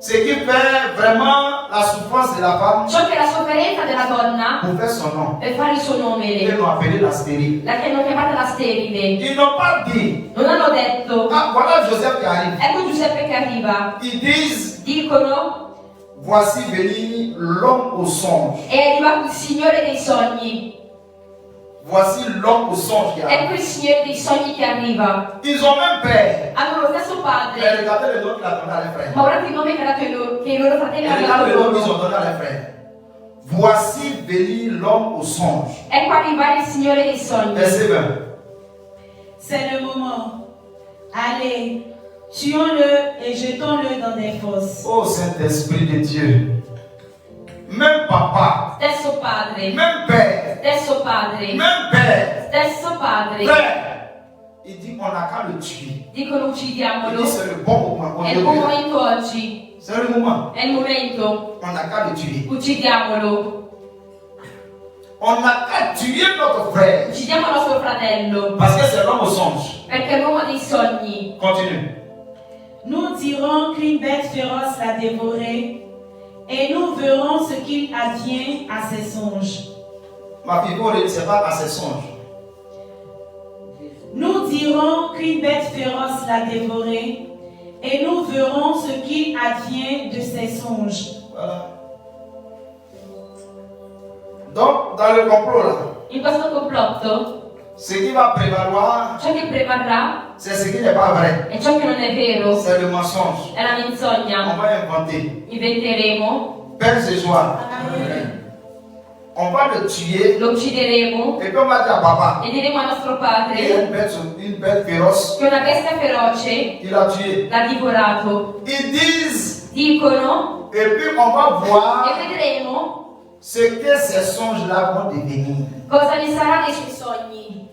Speaker 2: ce qui fait vraiment la souffrance de la femme
Speaker 1: ciò che è la sofferenza della donna
Speaker 2: pour faire son nom.
Speaker 1: per fare il suo nome.
Speaker 2: Ils l'ont appelé la stérile.
Speaker 1: La che hanno chiamata la sterile.
Speaker 2: Ils n'ont pas dit,
Speaker 1: Non hanno detto,
Speaker 2: ah, voilà Joseph qui arrive.
Speaker 1: ecco Giuseppe che arriva.
Speaker 2: Ils disent,
Speaker 1: Dicono,
Speaker 2: voici venir l'homme au songe.
Speaker 1: è arrivato il Signore dei sogni.
Speaker 2: Voici l'homme au songe qui arrive.
Speaker 1: Ecco il Signore dei sogni che arriva.
Speaker 2: Ils ont même peur.
Speaker 1: Hanno lo stesso
Speaker 2: Mais
Speaker 1: padre.
Speaker 2: regardez le nom qu'il a donné à les frères.
Speaker 1: Ma guardate il nome che ha dato che i loro fratelli
Speaker 2: Et
Speaker 1: hanno
Speaker 2: regarde
Speaker 1: dato
Speaker 2: le nom qu'ils ont
Speaker 1: loro.
Speaker 2: donné à les frères. Voici venir l'homme au songe.
Speaker 1: Ecco arrivare il Signore dei sogni.
Speaker 2: Verset 20.
Speaker 3: C'est le moment. Allez, tuons-le et jetons-le dans des fosses.
Speaker 2: Oh Saint-Esprit de Dieu. Même papa,
Speaker 1: Stesso padre.
Speaker 2: même père,
Speaker 1: Stesso padre.
Speaker 2: même père,
Speaker 1: Stesso padre.
Speaker 2: frère, il dit on n'a qu'à le tuer.
Speaker 1: Dicono
Speaker 2: Il
Speaker 1: uccidiamolo.
Speaker 2: dit c'est le bon moment.
Speaker 1: È il buon momento oggi.
Speaker 2: C'est le moment.
Speaker 1: È il momento.
Speaker 2: On n'a qu'à le tuer.
Speaker 1: Uccidiamolo.
Speaker 2: On n'a qu'à tuer notre frère.
Speaker 1: Uccidiamo il nostro fratello.
Speaker 2: Parce que c'est l'homme au songe.
Speaker 1: Perché è l'uomo dei sogni.
Speaker 2: Continue.
Speaker 3: Nous dirons qu'une bête féroce l'a dévoré et nous verrons ce qu'il advient à ses songes.
Speaker 2: Ma figure ne sait pas à ses songes.
Speaker 3: Nous dirons qu'une bête féroce l'a dévoré et nous verrons ce qu'il advient de ses songes.
Speaker 2: Voilà. Donc, dans le complot là,
Speaker 1: In questo complotto,
Speaker 2: ce qui va prévaloir,
Speaker 1: ciò che prevarrà
Speaker 2: c'est ce qui n'est pas vrai.
Speaker 1: è ciò che non è vero,
Speaker 2: C'est le mensonge.
Speaker 1: è la
Speaker 2: On
Speaker 1: menzogna.
Speaker 2: va inventer.
Speaker 1: Inventeremo,
Speaker 2: Père ce soir, on va le tuer
Speaker 1: lo uccideremo
Speaker 2: et puis on va dire à papa,
Speaker 1: e diremo al nostro
Speaker 2: il y a
Speaker 1: padre
Speaker 2: une bête féroce,
Speaker 1: che una bestia feroce
Speaker 2: il a tué.
Speaker 1: l'ha divorato.
Speaker 2: Ils disent,
Speaker 1: Dicono
Speaker 2: et puis on va voir
Speaker 1: e vedremo
Speaker 2: ce que ces songes-là vont devenir.
Speaker 1: cosa ne sarà dei suoi sogni.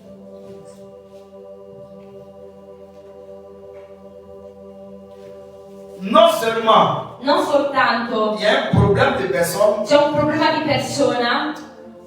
Speaker 2: Non seulement
Speaker 1: Non soltanto
Speaker 2: il y a un problème de personne,
Speaker 1: c'è un problema di persona,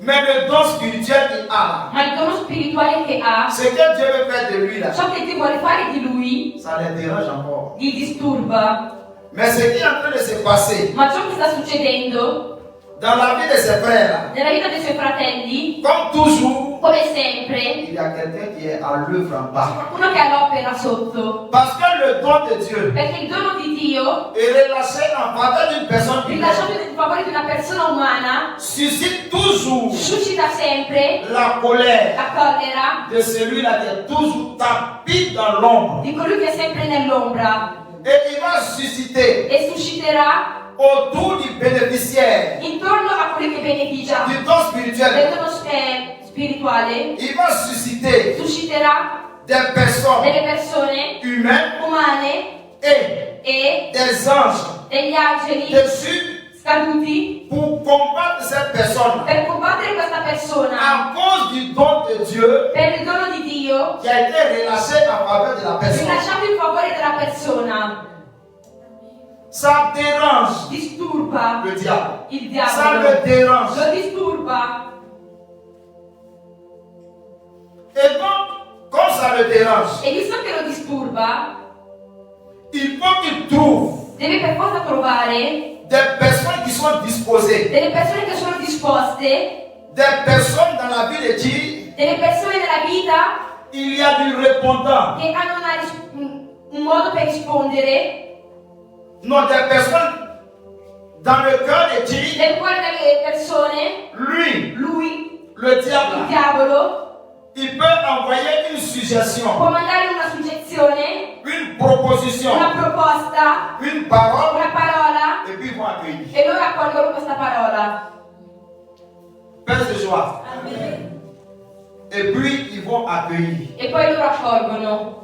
Speaker 2: mais le don spirituel qu'il a,
Speaker 1: ma il dono spirituale che ha,
Speaker 2: ce que Dieu veut faire de lui là,
Speaker 1: ciò che Dio vuole fare di lui,
Speaker 2: ça les dérange encore.
Speaker 1: gli disturba.
Speaker 2: Mais ce qui est en train de se passer
Speaker 1: Ma ciò che sta succedendo
Speaker 2: dans la vie de ses frères là,
Speaker 1: nella vita dei suoi fratelli,
Speaker 2: comme toujours,
Speaker 1: come sempre,
Speaker 2: il y a quelqu'un qui est à l'œuvre en bas.
Speaker 1: qualcuno che ha l'opera sotto.
Speaker 2: Parce que le don de Dieu
Speaker 1: Perché il dono di Dio,
Speaker 2: est relâché en faveur d'une personne humaine,
Speaker 1: rilasciato in favore di una persona umana,
Speaker 2: suscite toujours
Speaker 1: suscita sempre
Speaker 2: la colère
Speaker 1: la collera
Speaker 2: de celui-là qui est toujours tapis dans l'ombre.
Speaker 1: di colui che è sempre nell'ombra
Speaker 2: Et il va susciter
Speaker 1: e susciterà
Speaker 2: autour du bénéficiaire
Speaker 1: intorno a colui che beneficia
Speaker 2: du don spirituel,
Speaker 1: del dono spirituale,
Speaker 2: il va susciter
Speaker 1: susciterà
Speaker 2: des personnes
Speaker 1: delle persone
Speaker 2: humaines
Speaker 1: umane
Speaker 2: et
Speaker 1: e
Speaker 2: des anges
Speaker 1: degli angeli
Speaker 2: dessus
Speaker 1: scaduti
Speaker 2: pour combattre cette personne
Speaker 1: per combattere questa persona
Speaker 2: à cause du don de Dieu
Speaker 1: per il dono di Dio
Speaker 2: qui a été relâché en faveur de la personne.
Speaker 1: rilasciato in favore della persona.
Speaker 2: Ça dérange
Speaker 1: Disturba
Speaker 2: le diable.
Speaker 1: il
Speaker 2: Ça
Speaker 1: diavolo,
Speaker 2: le dérange.
Speaker 1: lo disturba.
Speaker 2: Et donc, comme ça le dérange,
Speaker 1: E visto che lo disturba,
Speaker 2: il faut qu'il trouve
Speaker 1: Deve per forza trovare
Speaker 2: des personnes qui sont disposées,
Speaker 1: delle persone che sono disposte,
Speaker 2: des personnes dans la vie de Dieu.
Speaker 1: delle persone nella vita
Speaker 2: Il y a du répondant.
Speaker 1: che hanno un modo per rispondere,
Speaker 2: Non, des personnes dans le cœur de Dieu.
Speaker 1: nel cuore delle persone,
Speaker 2: Lui, le
Speaker 1: il
Speaker 2: diable,
Speaker 1: diavolo,
Speaker 2: il peut envoyer une suggestion,
Speaker 1: può mandare una suggezione,
Speaker 2: une proposition,
Speaker 1: una proposta,
Speaker 2: une parole,
Speaker 1: una parola,
Speaker 2: et puis ils vont accueillir.
Speaker 1: e loro accolgono questa parola.
Speaker 2: Pèse de joie. Et puis ils vont accueillir.
Speaker 1: E poi loro accolgono.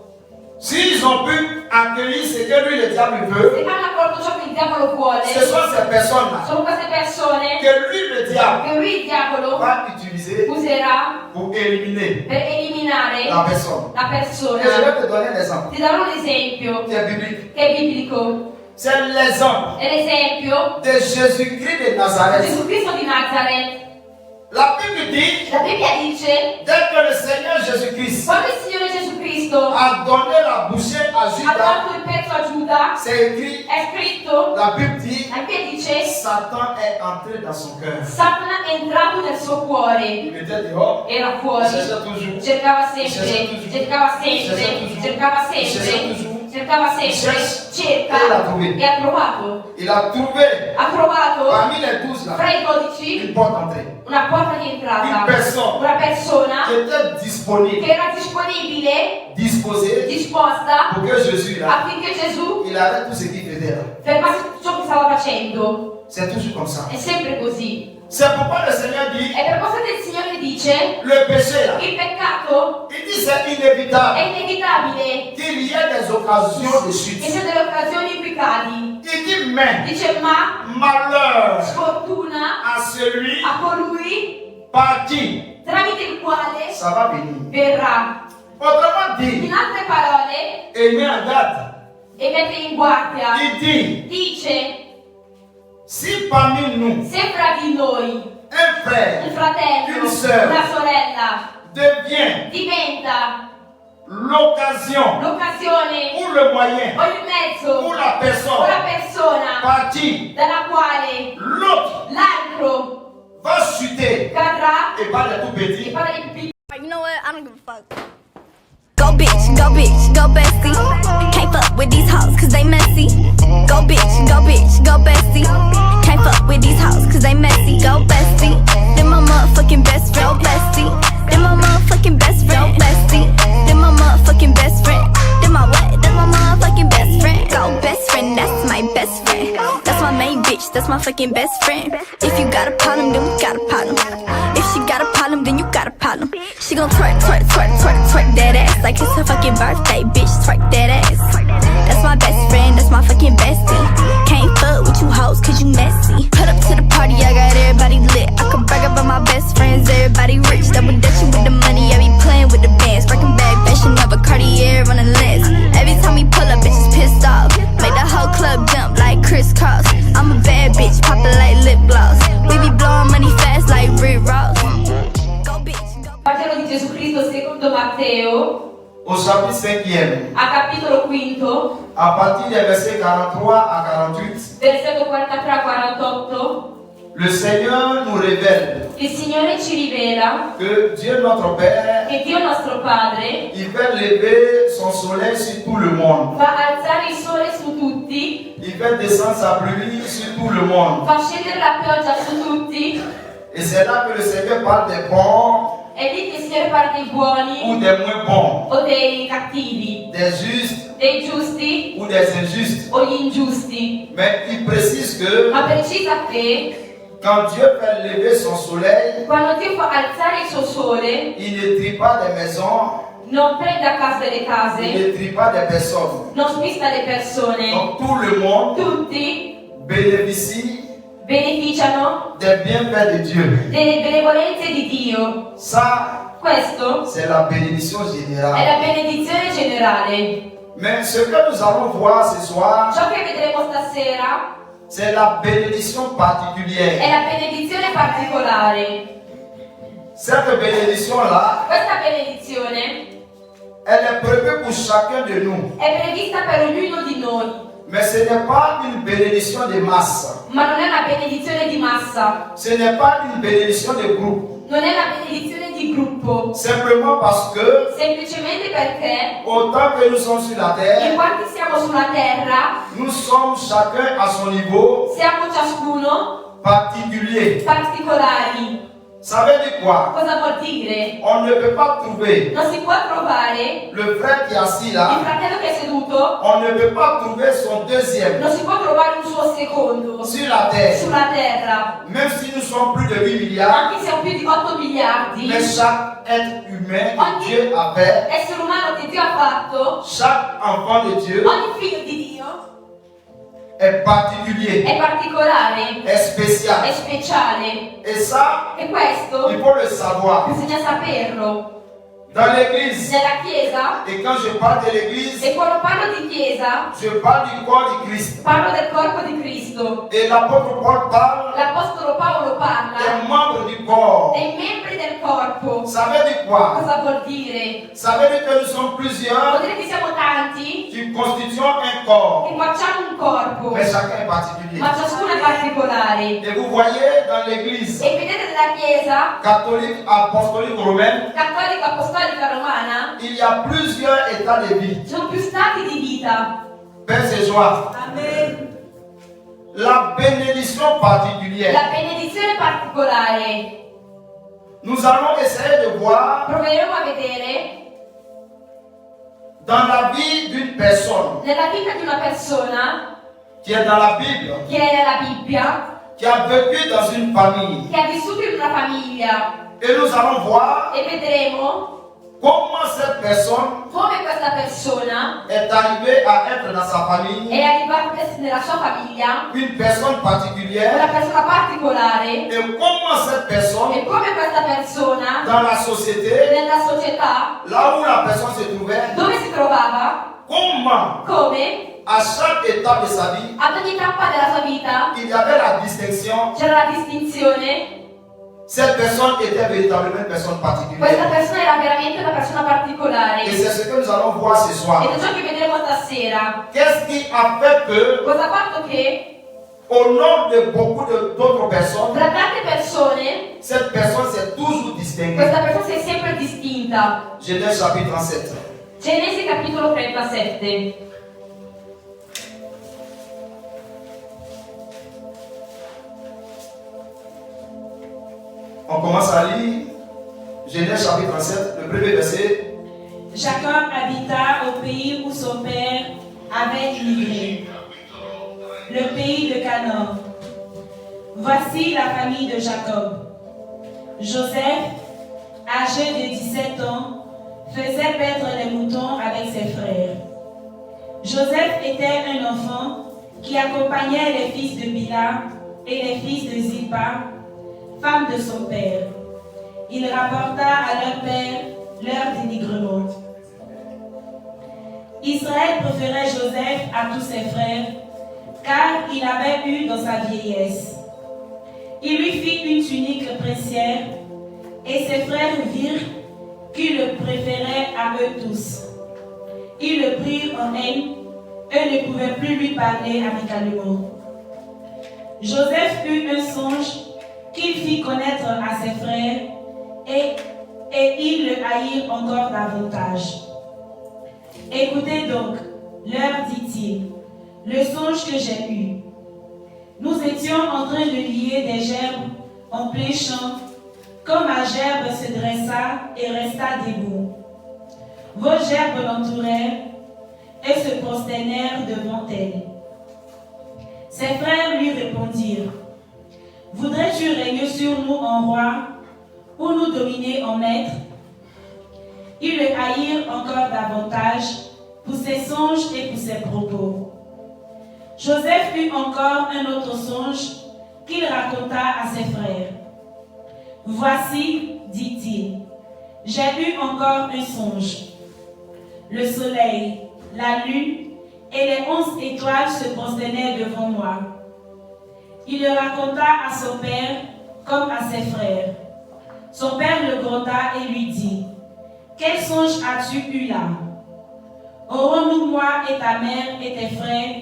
Speaker 2: S'ils ont pu accueillir ce que lui, le diable,
Speaker 1: Se
Speaker 2: veut,
Speaker 1: hanno accolto ciò che il diavolo vuole,
Speaker 2: ce sont ces personnes-là
Speaker 1: sono queste persone
Speaker 2: que lui, le diable,
Speaker 1: che lui, il diavolo,
Speaker 2: va utiliser
Speaker 1: userà
Speaker 2: pour éliminer
Speaker 1: per eliminare
Speaker 2: la personne.
Speaker 1: la
Speaker 2: Et je
Speaker 1: persona.
Speaker 2: vais te donner un exemple
Speaker 1: Ti darò un esempio
Speaker 2: qui est biblique.
Speaker 1: che è biblico.
Speaker 2: C'est l'exemple
Speaker 1: È l'esempio
Speaker 2: de Jésus-Christ de
Speaker 1: di
Speaker 2: Nazareth.
Speaker 1: Gesù Cristo di Nazareth.
Speaker 2: La Bible dit,
Speaker 1: La Bibbia dice,
Speaker 2: dès que le Seigneur Jésus-Christ
Speaker 1: quando il Signore Gesù Cristo
Speaker 2: a donné la bouchée à
Speaker 1: ha
Speaker 2: Judas,
Speaker 1: dato il pezzo a Giuda,
Speaker 2: c'est écrit,
Speaker 1: è scritto,
Speaker 2: la Bible dit,
Speaker 1: la Bibbia dice,
Speaker 2: Satan est entré dans son cœur.
Speaker 1: Satana è entrato nel suo cuore.
Speaker 2: Il était dehors,
Speaker 1: Era
Speaker 2: il
Speaker 1: fuori,
Speaker 2: cherchait toujours.
Speaker 1: cercava sempre, cercava sempre, cercava sempre, cercava sempre, cerca
Speaker 2: E l'ha trovato.
Speaker 1: e ha trovato.
Speaker 2: Il a trouvé
Speaker 1: Ha trovato
Speaker 2: parmi les 12 là
Speaker 1: fra i 12
Speaker 2: une porte d'entrée
Speaker 1: una porta di entrata,
Speaker 2: Una persona
Speaker 1: una
Speaker 2: qui était
Speaker 1: che
Speaker 2: disponible,
Speaker 1: era disponibile,
Speaker 2: disposée
Speaker 1: disposta
Speaker 2: pour que Jésus là,
Speaker 1: affinché Gesù
Speaker 2: il arrête tout ce qu'il faisait là.
Speaker 1: fermasse tutto ciò che stava facendo.
Speaker 2: C'est toujours comme ça.
Speaker 1: È sempre così.
Speaker 2: C'est pourquoi le Seigneur dit,
Speaker 1: E per questo che il Signore dice,
Speaker 2: le péché là,
Speaker 1: il peccato
Speaker 2: il dit c'est inévitable
Speaker 1: è inevitabile
Speaker 2: qu'il y ait des occasions de
Speaker 1: che
Speaker 2: chute.
Speaker 1: sia delle occasioni in cui cadi.
Speaker 2: Il dit mais
Speaker 1: Dice ma
Speaker 2: malheur
Speaker 1: sfortuna
Speaker 2: à celui
Speaker 1: a colui
Speaker 2: par qui
Speaker 1: tramite il quale
Speaker 2: ça va venir.
Speaker 1: verrà.
Speaker 2: Autrement dit,
Speaker 1: In altre parole,
Speaker 2: et met en garde,
Speaker 1: e mette in guardia,
Speaker 2: il dit,
Speaker 1: dice,
Speaker 2: si parmi nous
Speaker 1: se fra di noi
Speaker 2: un frère
Speaker 1: un fratello,
Speaker 2: Une sœur.
Speaker 1: una sorella
Speaker 2: devient
Speaker 1: diventa
Speaker 2: l'occasion
Speaker 1: l'occasione
Speaker 2: ou le moyen
Speaker 1: o il mezzo
Speaker 2: ou la
Speaker 1: o
Speaker 2: personne
Speaker 1: la persona
Speaker 2: par qui
Speaker 1: dalla quale
Speaker 2: l'autre
Speaker 1: l'altro
Speaker 2: va chuter
Speaker 1: cadrà
Speaker 2: et pas les tout
Speaker 1: e
Speaker 2: petits.
Speaker 1: farà il piccolo.
Speaker 4: You know what? I don't give a fuck. Go bitch, go bestie. Can't fuck with these hoes cause they messy. Go bitch, go bestie. Can't fuck with these hoes cause they messy. Go bestie. Then my motherfucking best friend. Go bestie. Then my motherfucking best friend. Go bestie. Then my motherfucking best friend. Then my what? Then my motherfucking best friend. Go best friend, that's my best friend. That's my main bitch, that's my fucking best friend. If you got a problem, then we got a problem. If she got a problem, then you got a problem. She gon' twerk that ass like it's her fucking birthday, bitch. Twerk that ass. That's my best friend, that's my fucking bestie. Can't fuck with you hoes cause you messy. Put up to the party, I got everybody lit. I could brag about my best friends, everybody rich. Double dutching with the money, I be playing with the bands. Breaking bag, fashion of a Cartier on the lens. Every time we pull up, bitches pissed off. Make the whole club jump like crisscross. I'm a bad bitch, poppin' like lip gloss. We be blowing money fast like Rick Ross. Go bitch, go.
Speaker 1: Vangelo di Gesù Cristo secondo Matteo,
Speaker 2: Au chapitre 5e,
Speaker 1: a capitolo quinto,
Speaker 2: à partir des versets 43 à 48,
Speaker 1: versetto 43 a 48,
Speaker 2: le Seigneur nous révèle
Speaker 1: il Signore ci rivela
Speaker 2: que Dieu notre Père,
Speaker 1: che Dio nostro Padre
Speaker 2: il fait lever son soleil sur tout le monde.
Speaker 1: fa alzare il sole su tutti,
Speaker 2: Il fait descendre sa pluie sur tout le monde.
Speaker 1: fa scendere la pioggia su tutti,
Speaker 2: Et c'est là que le Seigneur parle des bons
Speaker 1: e lì che il Signore parla dei
Speaker 2: ou
Speaker 1: buoni
Speaker 2: des moins bons,
Speaker 1: o dei cattivi,
Speaker 2: des justes
Speaker 1: dei giusti
Speaker 2: ou des injustes.
Speaker 1: o gli ingiusti.
Speaker 2: Mais il précise que
Speaker 1: Ma precisa che
Speaker 2: quand Dieu fait lever son soleil,
Speaker 1: quando Dio fa alzare il suo sole,
Speaker 2: il ne trie pas des maisons,
Speaker 1: non prende a casa delle
Speaker 2: il
Speaker 1: case,
Speaker 2: ne trie pas des personnes.
Speaker 1: non spista le persone,
Speaker 2: Donc tout le monde
Speaker 1: tutti
Speaker 2: bénéficie
Speaker 1: beneficiano
Speaker 2: des bienfaits de Dieu.
Speaker 1: delle benevolenze di Dio.
Speaker 2: Ça,
Speaker 1: Questo
Speaker 2: c'est la bénédiction
Speaker 1: è
Speaker 2: générale.
Speaker 1: la benedizione generale.
Speaker 2: Mais ce que nous allons voir ce soir,
Speaker 1: Ciò che vedremo stasera
Speaker 2: c'est la bénédiction
Speaker 1: è
Speaker 2: particulière.
Speaker 1: la benedizione particolare.
Speaker 2: Cette bénédiction-là,
Speaker 1: Questa benedizione
Speaker 2: Elle est prévue pour chacun de nous.
Speaker 1: è prevista per ognuno di noi,
Speaker 2: Mais ce n'est pas une bénédiction de masse.
Speaker 1: ma non è una benedizione di massa,
Speaker 2: Ce n'est pas une bénédiction de groupe.
Speaker 1: non è una benedizione di gruppo,
Speaker 2: Simplement parce que,
Speaker 1: semplicemente perché
Speaker 2: autant que nous sommes sur la
Speaker 1: in
Speaker 2: terre,
Speaker 1: quanti siamo sulla terra
Speaker 2: nous sommes chacun à son niveau
Speaker 1: siamo ciascuno
Speaker 2: particulier.
Speaker 1: particolari.
Speaker 2: Ça veut dire quoi?
Speaker 1: Cosa vuol dire?
Speaker 2: On ne peut pas trouver
Speaker 1: Non si può trovare
Speaker 2: le frère qui est assis
Speaker 1: il
Speaker 2: là.
Speaker 1: fratello che è seduto,
Speaker 2: On ne peut pas trouver son deuxième
Speaker 1: non si può trovare un suo secondo
Speaker 2: sur la terre.
Speaker 1: sulla terra,
Speaker 2: Même si nous sommes plus de 8 milliards,
Speaker 1: anche se siamo più di 8 miliardi.
Speaker 2: mais chaque être humain que Dieu a fait,
Speaker 1: Essere umano che Dio ha fatto,
Speaker 2: chaque enfant de Dieu
Speaker 1: ogni figlio di Dio
Speaker 2: est particulier,
Speaker 1: è particolare,
Speaker 2: est spécial.
Speaker 1: è speciale,
Speaker 2: Et ça,
Speaker 1: e questo
Speaker 2: il faut le savoir.
Speaker 1: bisogna saperlo.
Speaker 2: Dans l'église,
Speaker 1: Nella Chiesa,
Speaker 2: et quand je parle de l'église,
Speaker 1: e quando parlo di Chiesa,
Speaker 2: je parle du corps de Christ.
Speaker 1: parlo del corpo di Cristo.
Speaker 2: Et l'apôtre Paul parle
Speaker 1: L'Apostolo Paolo parla
Speaker 2: des membres du corps.
Speaker 1: dei membri del corpo.
Speaker 2: Ça veut dire quoi?
Speaker 1: Cosa vuol dire?
Speaker 2: Ça veut dire que nous sommes
Speaker 1: Vuol
Speaker 2: plusieurs
Speaker 1: dire che siamo tanti
Speaker 2: qui constituons un corps.
Speaker 1: che facciamo un corpo,
Speaker 2: Mais chacun est particulier.
Speaker 1: ma ciascuno è particolare.
Speaker 2: Et vous voyez dans l'église
Speaker 1: E vedete nella Chiesa
Speaker 2: catholique, apostolique romaine,
Speaker 1: cattolica apostolica romana
Speaker 2: il y a plusieurs états de vie.
Speaker 1: ci sono più stati di vita.
Speaker 2: Paix et joie.
Speaker 1: Amen.
Speaker 2: La bénédiction particulière.
Speaker 1: La benedizione particolare.
Speaker 2: Nous allons essayer de voir
Speaker 1: Proveremo a vedere
Speaker 2: dans la vie d'une personne
Speaker 1: nella vita di una persona
Speaker 2: qui est dans la Bible,
Speaker 1: che è nella Bibbia,
Speaker 2: qui a vécu dans une famille.
Speaker 1: che ha vissuto in una famiglia,
Speaker 2: Et nous allons voir
Speaker 1: e vedremo
Speaker 2: comment cette personne
Speaker 1: come questa persona
Speaker 2: est arrivée à être dans sa famille
Speaker 1: è arrivata ad essere nella sua famiglia
Speaker 2: une personne
Speaker 1: una
Speaker 2: particulière
Speaker 1: persona particolare,
Speaker 2: et comment cette personne
Speaker 1: e come questa persona
Speaker 2: dans la société,
Speaker 1: nella società
Speaker 2: là où la personne se trouvait,
Speaker 1: dove si trovava,
Speaker 2: comment
Speaker 1: come
Speaker 2: à chaque étape de sa vie,
Speaker 1: ad ogni tappa della sua vita
Speaker 2: il y avait la distinction.
Speaker 1: c'era la distinzione.
Speaker 2: Cette personne était véritablement une personne
Speaker 1: Questa
Speaker 2: particulière.
Speaker 1: persona era veramente una persona particolare,
Speaker 2: Et c'est ce que nous allons voir ce soir.
Speaker 1: ed è ciò che vedremo stasera.
Speaker 2: Qu'est-ce qui a fait que,
Speaker 1: Cosa ha fatto che
Speaker 2: au nom de beaucoup d'autres personnes,
Speaker 1: tra tante persone
Speaker 2: cette personne s'est toujours distinguée?
Speaker 1: questa persona si è sempre distinta?
Speaker 2: Genèse chapitre 37.
Speaker 1: Genesi capitolo 37.
Speaker 2: On commence à lire Genèse chapitre 37, le premier verset.
Speaker 3: Jacob habita au pays où son père avait immigré, le pays de Canaan. Voici la famille de Jacob. Joseph, âgé de 17 ans, faisait paître les moutons avec ses frères. Joseph était un enfant qui accompagnait les fils de Bila et les fils de Zilpa, femme de son père. Il rapporta à leur père leur dénigrement. Israël préférait Joseph à tous ses frères, car il avait eu dans sa vieillesse. Il lui fit une tunique princière, et ses frères virent qu'il le préférait à eux tous. Ils le prirent en haine, eux ne pouvaient plus lui parler amicalement. Joseph eut un songe qu'il fit connaître à ses frères, et ils le haïrent encore davantage. Écoutez donc, leur dit-il, le songe que j'ai eu. Nous étions en train de lier des gerbes en plein champ, quand ma gerbe se dressa et resta debout. Vos gerbes l'entourèrent et se prosternèrent devant elle. Ses frères lui répondirent, voudrais-tu régner sur nous en roi ou nous dominer en maître? Ils le haïrent encore davantage pour ses songes et pour ses propos. Joseph eut encore un autre songe qu'il raconta à ses frères. Voici, dit-il, j'ai eu encore un songe. Le soleil, la lune et les 11 étoiles se prosternaient devant moi. Il le raconta à son père comme à ses frères. Son père le gronda et lui dit, Quel songe as-tu eu là? Aurons-nous, moi et ta mère et tes frères,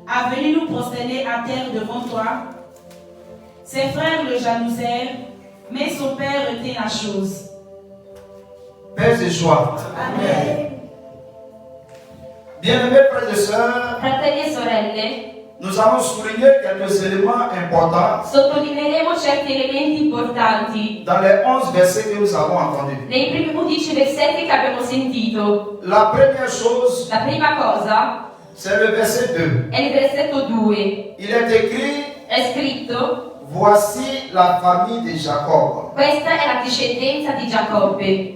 Speaker 3: à venir nous prosterner à terre devant toi? Ses frères le jalousèrent, mais son père retint la chose.
Speaker 2: Paix et joie.
Speaker 1: Amen.
Speaker 2: Bien-aimés frères et sœurs,
Speaker 1: Fratelli e sorelle,
Speaker 2: nous allons souligner quelques éléments importants
Speaker 1: sottolineeremo certi elementi importanti
Speaker 2: dans les 11 versets que nous avons entendus.
Speaker 1: nei primi 11 versetti che abbiamo sentito.
Speaker 2: La première chose,
Speaker 1: La prima cosa
Speaker 2: c'est le verset 2.
Speaker 1: è il versetto 2.
Speaker 2: Il est écrit,
Speaker 1: È scritto:
Speaker 2: voici la famille de Jacob.
Speaker 1: questa è la discendenza di Giacobbe.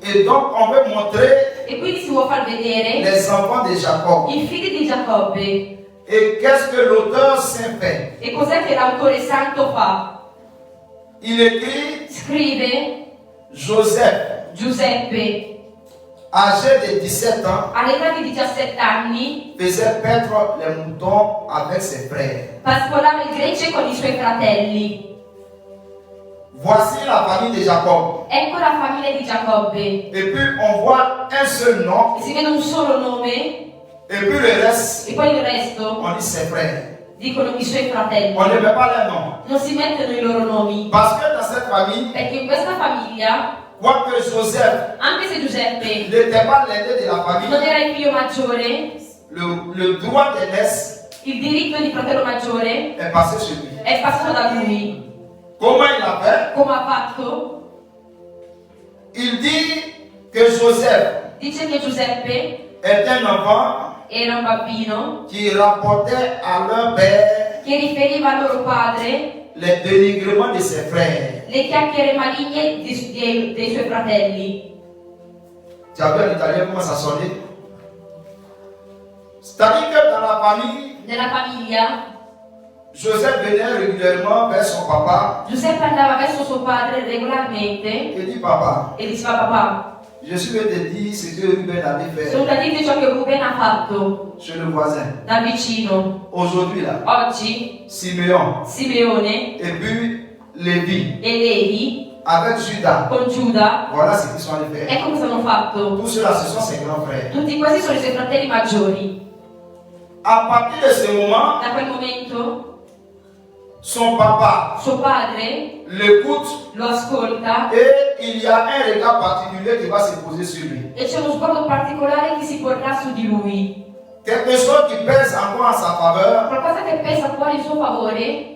Speaker 2: Et donc on veut montrer
Speaker 1: E quindi si vuole far vedere
Speaker 2: les enfants de Jacob.
Speaker 1: i figli di Giacobbe.
Speaker 2: Et qu'est-ce que l'auteur saint fait?
Speaker 1: E cos'è che l'autore santo fa?
Speaker 2: Il écrit,
Speaker 1: Scrive:
Speaker 2: Joseph,
Speaker 1: Giuseppe,
Speaker 2: âgé de 17 ans,
Speaker 1: all'età di 17 anni,
Speaker 2: faisait paître les moutons avec ses frères.
Speaker 1: pascolava il gregge con i suoi fratelli.
Speaker 2: Voici la famille de Jacob.
Speaker 1: Ecco la famiglia di Giacobbe.
Speaker 2: Et puis on voit un seul nom,
Speaker 1: E si vede un solo nome,
Speaker 2: et puis le reste,
Speaker 1: e poi il resto
Speaker 2: on dit ses frères.
Speaker 1: dicono i suoi fratelli.
Speaker 2: On ne met pas les noms.
Speaker 1: Non si mettono i loro nomi,
Speaker 2: Parce que dans cette famille,
Speaker 1: perché in questa famiglia,
Speaker 2: quoique Joseph
Speaker 1: anche se Giuseppe
Speaker 2: n'était pas l'aîné de la
Speaker 1: non
Speaker 2: famille,
Speaker 1: era il figlio maggiore,
Speaker 2: le droit d'aînesse
Speaker 1: il diritto di fratello maggiore
Speaker 2: est passé sur lui.
Speaker 1: è passato da lui.
Speaker 2: Comment il a fait?
Speaker 1: Come ha fatto?
Speaker 2: Il dit que Joseph
Speaker 1: Dice che Giuseppe
Speaker 2: est un enfant
Speaker 1: era un bambino
Speaker 2: qui rapportait à leur père
Speaker 1: che riferiva al loro padre
Speaker 2: les dénigrements de ses frères.
Speaker 1: le chiacchiere maligne dei suoi fratelli.
Speaker 2: Tu as vu en italien comment ça sonnait? C'est-à-dire que dans la famille,
Speaker 1: Nella famiglia
Speaker 2: Joseph venait régulièrement vers son papa
Speaker 1: Giuseppe andava verso suo padre regolarmente
Speaker 2: et dit, papa,
Speaker 1: e diceva: papà,
Speaker 2: je suis venu te dire ce que Ruben avait fait
Speaker 1: sono da dirti ciò che Ruben ha fatto
Speaker 2: chez le voisin.
Speaker 1: da vicino.
Speaker 2: Aujourd'hui là,
Speaker 1: Oggi
Speaker 2: Simeon
Speaker 1: Simeone
Speaker 2: et puis Lévi
Speaker 1: e Levi
Speaker 2: avec Judas,
Speaker 1: con Giuda,
Speaker 2: voilà ce qu'ils sont allés faire.
Speaker 1: ecco cosa hanno fatto.
Speaker 2: Tous ceux-là, ce sont ses grands frères.
Speaker 1: Tutti questi sono i suoi fratelli maggiori.
Speaker 2: À partir de ce moment,
Speaker 1: Da quel momento
Speaker 2: son papa
Speaker 1: suo padre
Speaker 2: l'écoute
Speaker 1: lo ascolta
Speaker 2: et il y a un regard particulier qui va se poser sur lui.
Speaker 1: e c'è uno sguardo particolare che si porrà su di lui.
Speaker 2: Quelque chose qui pèse encore en sa faveur,
Speaker 1: Qualcosa che pesa fuori in suo favore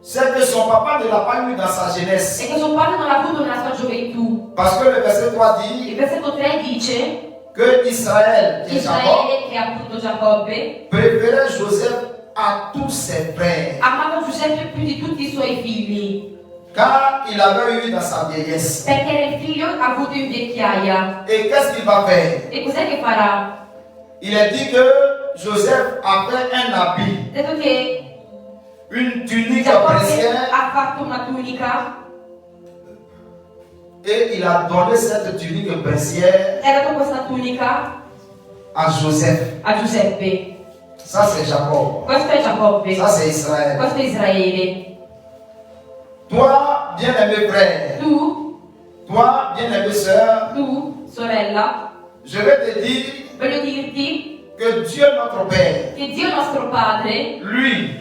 Speaker 2: c'est que son papa ne l'a pas eu dans sa jeunesse.
Speaker 1: è che suo padre non l'ha avuto nella sua gioventù.
Speaker 2: Parce que le verset 3
Speaker 1: Il
Speaker 2: dit
Speaker 1: versetto 3 dice:
Speaker 2: que Israël, qui est Jacob,
Speaker 1: Israele, che è appunto Giacobbe,
Speaker 2: préférait Joseph à tous ses frères,
Speaker 1: amava Giuseppe più di tutti i suoi figli,
Speaker 2: car il avait eu dans sa vieillesse.
Speaker 1: perché era il figlio avuto in vecchiaia.
Speaker 2: Et qu'est-ce qu'il va faire?
Speaker 1: E cos'è che farà?
Speaker 2: Il est dit que Joseph a fait un habit,
Speaker 1: Ha detto che
Speaker 2: une tunique
Speaker 1: Giacobbe
Speaker 2: princière,
Speaker 1: ha fatto una tunica
Speaker 2: et il a donné cette tunique princière
Speaker 1: e ha dato questa tunica
Speaker 2: à Joseph.
Speaker 1: a Giuseppe.
Speaker 2: Ça c'est Jacob.
Speaker 1: Questo è Giacobbe,
Speaker 2: Ça c'est Israël.
Speaker 1: questo è Israele.
Speaker 2: Toi, bien-aimé frère, toi, bien-aimée sœur,
Speaker 1: Tu, sorella,
Speaker 2: je vais te dire
Speaker 1: voglio dirti
Speaker 2: que Dieu notre Père,
Speaker 1: che Dio nostro Padre,
Speaker 2: lui,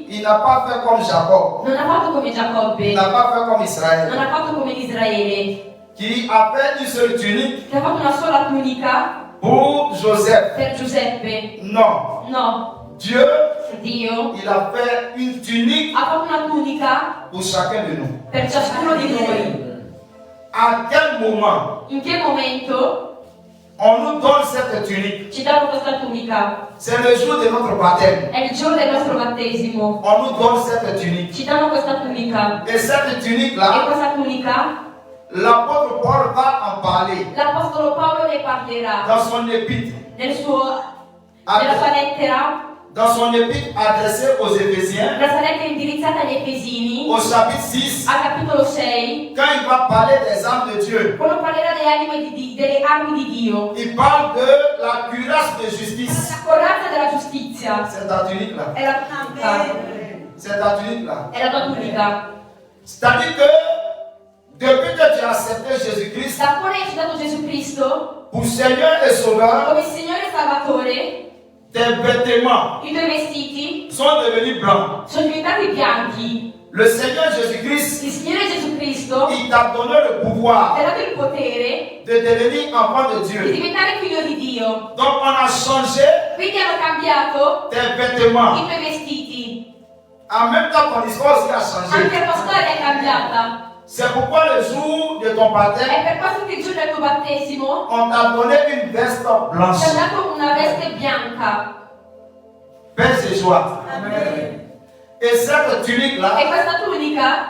Speaker 1: il
Speaker 2: il n'a pas fait comme Jacob,
Speaker 1: non ha fatto come
Speaker 2: il
Speaker 1: Giacobbe,
Speaker 2: n'a pas fait comme
Speaker 1: non
Speaker 2: Israël,
Speaker 1: ha fatto come Israele,
Speaker 2: qui a fait une seule tunique
Speaker 1: che ha fatto una sola tunica
Speaker 2: pour Joseph.
Speaker 1: per Giuseppe.
Speaker 2: Non,
Speaker 1: No,
Speaker 2: Dieu,
Speaker 1: Dio
Speaker 2: il a fait une tunique
Speaker 1: ha fatto una tunica
Speaker 2: pour chacun de nous.
Speaker 1: per ciascuno di noi.
Speaker 2: À quel moment
Speaker 1: In che momento
Speaker 2: on nous donne cette tunique?
Speaker 1: ci danno questa tunica?
Speaker 2: C'est le jour de notre baptême.
Speaker 1: È il giorno del nostro battesimo.
Speaker 2: On nous donne cette tunique.
Speaker 1: Ci danno questa tunica.
Speaker 2: Et cette
Speaker 1: E
Speaker 2: tunique-là,
Speaker 1: questa tunica
Speaker 2: l'apôtre Paul va en parler
Speaker 1: l'Apostolo Paolo ne parlerà
Speaker 2: dans son épître.
Speaker 1: nella sua lettera,
Speaker 2: Dans son épître adressée aux Éphésiens,
Speaker 1: la sua lettera indirizzata agli Efesini,
Speaker 2: au chapitre 6,
Speaker 1: al capitolo 6,
Speaker 2: quand il va parler des armes de Dieu,
Speaker 1: quando parlerà delle armi di Dio,
Speaker 2: il parle de la cuirasse de justice.
Speaker 1: la corazza della giustizia.
Speaker 2: C'est ta tunique-là.
Speaker 1: È la tunica.
Speaker 2: C'est ta tunique-là.
Speaker 1: È la tua tunica.
Speaker 2: C'est-à-dire que depuis que tu as accepté Jésus-Christ
Speaker 1: da quando hai accettato Gesù Cristo
Speaker 2: pour Seigneur et Sauveur,
Speaker 1: come Signore e Salvatore,
Speaker 2: tes vêtements
Speaker 1: i tuoi vestiti
Speaker 2: sont devenus blancs.
Speaker 1: sono diventati bianchi.
Speaker 2: Le Seigneur Jésus-Christ,
Speaker 1: Il Signore Gesù Cristo
Speaker 2: il t'a donné le
Speaker 1: ti
Speaker 2: pouvoir
Speaker 1: ha dato il potere
Speaker 2: de devenir enfant de
Speaker 1: di
Speaker 2: Dieu.
Speaker 1: diventare figlio di Dio.
Speaker 2: Donc on a changé
Speaker 1: Quindi hanno cambiato
Speaker 2: tes
Speaker 1: i
Speaker 2: vêtements.
Speaker 1: tuoi vestiti.
Speaker 2: En même temps, ton histoire aussi a changé.
Speaker 1: Anche la tua storia è cambiata.
Speaker 2: C'est pourquoi le jour de ton baptême,
Speaker 1: E per questo che il giorno del tuo battesimo
Speaker 2: on t'a donné une veste
Speaker 1: ti ha
Speaker 2: blanche.
Speaker 1: dato una veste bianca.
Speaker 2: Paix et joie. Et cette
Speaker 1: E
Speaker 2: tunique-là
Speaker 1: questa tunica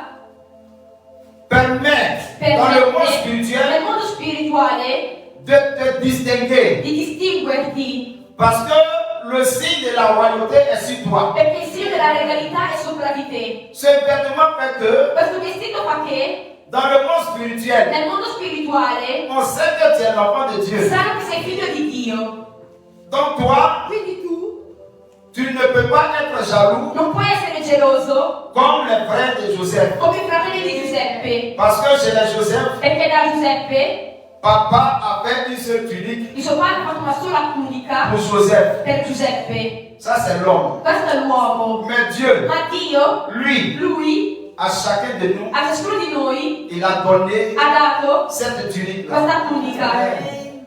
Speaker 2: permet dans le monde
Speaker 1: permette
Speaker 2: spirituel
Speaker 1: nel mondo spirituale
Speaker 2: de te distinguer.
Speaker 1: di distinguerti,
Speaker 2: Parce que le signe de la royauté est sur toi.
Speaker 1: perché il segno della regalità è sopra di te.
Speaker 2: Ce vêtement fait que
Speaker 1: Questo vestito fa che
Speaker 2: dans le monde spirituel,
Speaker 1: nel mondo spirituale
Speaker 2: on sait que tu es l'enfant de Dieu.
Speaker 1: sanno che sei figlio di Dio.
Speaker 2: Donc toi,
Speaker 1: Quindi tu
Speaker 2: tu ne peux pas être jaloux
Speaker 1: non puoi essere geloso
Speaker 2: comme les frères de Joseph.
Speaker 1: come i fratelli di Giuseppe,
Speaker 2: Parce que chez les Joseph,
Speaker 1: perché da Giuseppe
Speaker 2: papa avait une seule tunique
Speaker 1: il suo padre ha fatto una sola tunica
Speaker 2: pour Joseph.
Speaker 1: per Giuseppe.
Speaker 2: Ça, c'est l'homme.
Speaker 1: Questo è l'uomo.
Speaker 2: Mais Dieu,
Speaker 1: Ma Dio,
Speaker 2: lui,
Speaker 1: lui,
Speaker 2: à chacun de nous,
Speaker 1: a ciascuno di noi
Speaker 2: il a donné
Speaker 1: ha dato
Speaker 2: cette tunique-là.
Speaker 1: questa tunica.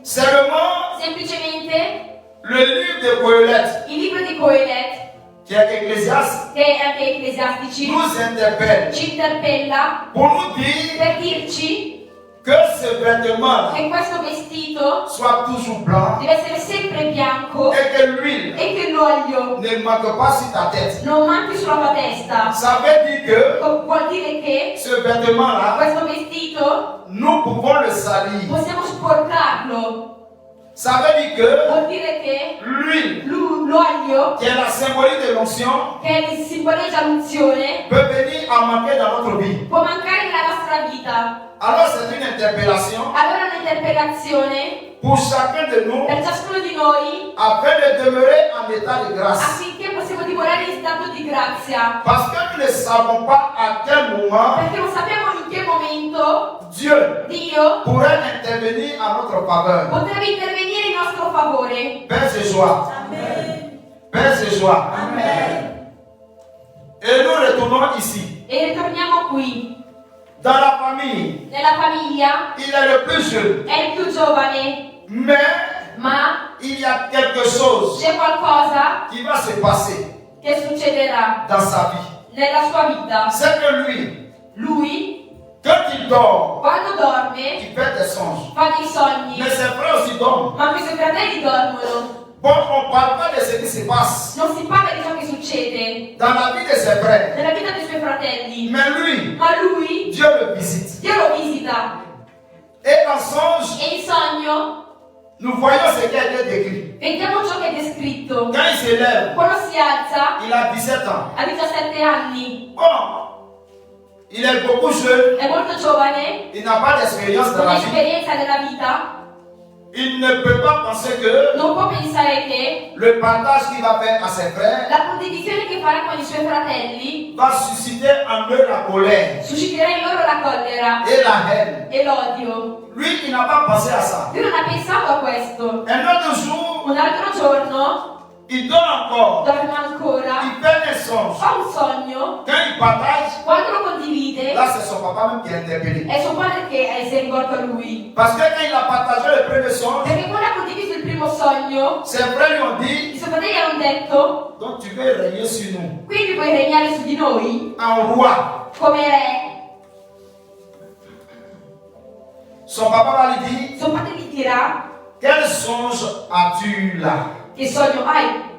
Speaker 2: Seulement,
Speaker 1: Semplicemente
Speaker 2: le livre de Coëlette,
Speaker 1: il libro di Coelet,
Speaker 2: qui est Ecclésiaste,
Speaker 1: che è anche ecclesiastici,
Speaker 2: nous interpelle
Speaker 1: ci interpella
Speaker 2: pour nous dire
Speaker 1: per dirci
Speaker 2: que ce vêtement
Speaker 1: che questo vestito
Speaker 2: soit toujours blanc
Speaker 1: deve essere sempre bianco
Speaker 2: et que l'huile
Speaker 1: e che l'olio
Speaker 2: ne manque pas sur ta tête.
Speaker 1: non manchi sulla tua testa.
Speaker 2: Ça veut dire que
Speaker 1: Vuol dire che
Speaker 2: ce vêtement-là,
Speaker 1: questo vestito
Speaker 2: nous pouvons le salir.
Speaker 1: possiamo sporcarlo.
Speaker 2: Ça veut dire que
Speaker 1: Vuol dire che
Speaker 2: l'huile,
Speaker 1: l'olio,
Speaker 2: qui est la symbolique de l'onction,
Speaker 1: che simboleggia l'unzione,
Speaker 2: peut venir à manquer dans notre vie.
Speaker 1: può mancare nella nostra vita.
Speaker 2: Alors c'est une interpellation
Speaker 1: Allora è un'interpellazione
Speaker 2: pour chacun de nous
Speaker 1: per ciascuno di noi
Speaker 2: afin de demeurer en état de grâce.
Speaker 1: affinché possiamo dimorare in stato di grazia.
Speaker 2: Parce que nous ne savons pas à quel moment
Speaker 1: Perché non sappiamo in che momento
Speaker 2: Dieu
Speaker 1: Dio
Speaker 2: pourrait intervenir à notre faveur.
Speaker 1: potrebbe intervenire in nostro favore.
Speaker 2: Paix et joie. Paix et joie. Et nous retournons ici.
Speaker 1: E ritorniamo qui.
Speaker 2: Dans la famille,
Speaker 1: Nella famiglia
Speaker 2: il est le plus jeune.
Speaker 1: è il più giovane,
Speaker 2: Mais
Speaker 1: ma
Speaker 2: il y a quelque chose
Speaker 1: c'è qualcosa
Speaker 2: qui va se passer
Speaker 1: che succederà
Speaker 2: dans sa vie.
Speaker 1: nella sua vita.
Speaker 2: C'est que lui,
Speaker 1: Lui,
Speaker 2: quand il dort,
Speaker 1: quando dorme,
Speaker 2: il fait des songes.
Speaker 1: fa dei sogni,
Speaker 2: Mais ses frères aussi dorment.
Speaker 1: ma anche i suoi fratelli dormono.
Speaker 2: Bon, on ne parle pas de ce qui se passe
Speaker 1: Non si parla di ciò che succede
Speaker 2: dans la vie de ses frères.
Speaker 1: nella vita dei suoi fratelli,
Speaker 2: Mais lui,
Speaker 1: ma lui,
Speaker 2: Dieu le visite.
Speaker 1: Dio lo visita.
Speaker 2: Et en songe,
Speaker 1: E in sogno
Speaker 2: nous voyons ce qui a été décrit.
Speaker 1: vediamo ciò che è descritto.
Speaker 2: Quand il se lève,
Speaker 1: Quando si alza,
Speaker 2: il a 17 ans.
Speaker 1: a 17 anni,
Speaker 2: Bon, il est beaucoup jeune,
Speaker 1: è molto giovane,
Speaker 2: il n'a pas d'expérience dans
Speaker 1: non
Speaker 2: la
Speaker 1: ha
Speaker 2: vie.
Speaker 1: esperienza nella vita,
Speaker 2: Il ne peut pas penser que
Speaker 1: non può pensare che
Speaker 2: le partage qu'il va faire à ses frères
Speaker 1: la condivisione che farà con i suoi fratelli
Speaker 2: va susciter en eux la colère
Speaker 1: susciterà in loro la collera
Speaker 2: et la haine.
Speaker 1: e l'odio.
Speaker 2: Lui, il n'a pas pensé à ça.
Speaker 1: Lui non ha pensato a questo.
Speaker 2: Un autre jour,
Speaker 1: Un altro giorno
Speaker 2: il dort encore.
Speaker 1: dorme ancora,
Speaker 2: Il fait un songe.
Speaker 1: fa un sogno,
Speaker 2: Quand il partage,
Speaker 1: quando lo condivide
Speaker 2: là, c'est son papa même qui est interpellé.
Speaker 1: è suo padre che si è rivolto a lui.
Speaker 2: Parce que quand il a partagé le premier songe,
Speaker 1: Perché quando ha condiviso il primo sogno,
Speaker 2: ses frères lui ont
Speaker 1: i
Speaker 2: dit,
Speaker 1: suoi fratelli hanno detto:
Speaker 2: donc tu veux régner sur nous
Speaker 1: quindi puoi regnare su di noi
Speaker 2: en roi.
Speaker 1: come re.
Speaker 2: Son papa va lui dire,
Speaker 1: Suo padre gli dirà:
Speaker 2: quel songe as-tu là?
Speaker 1: che sogno hai?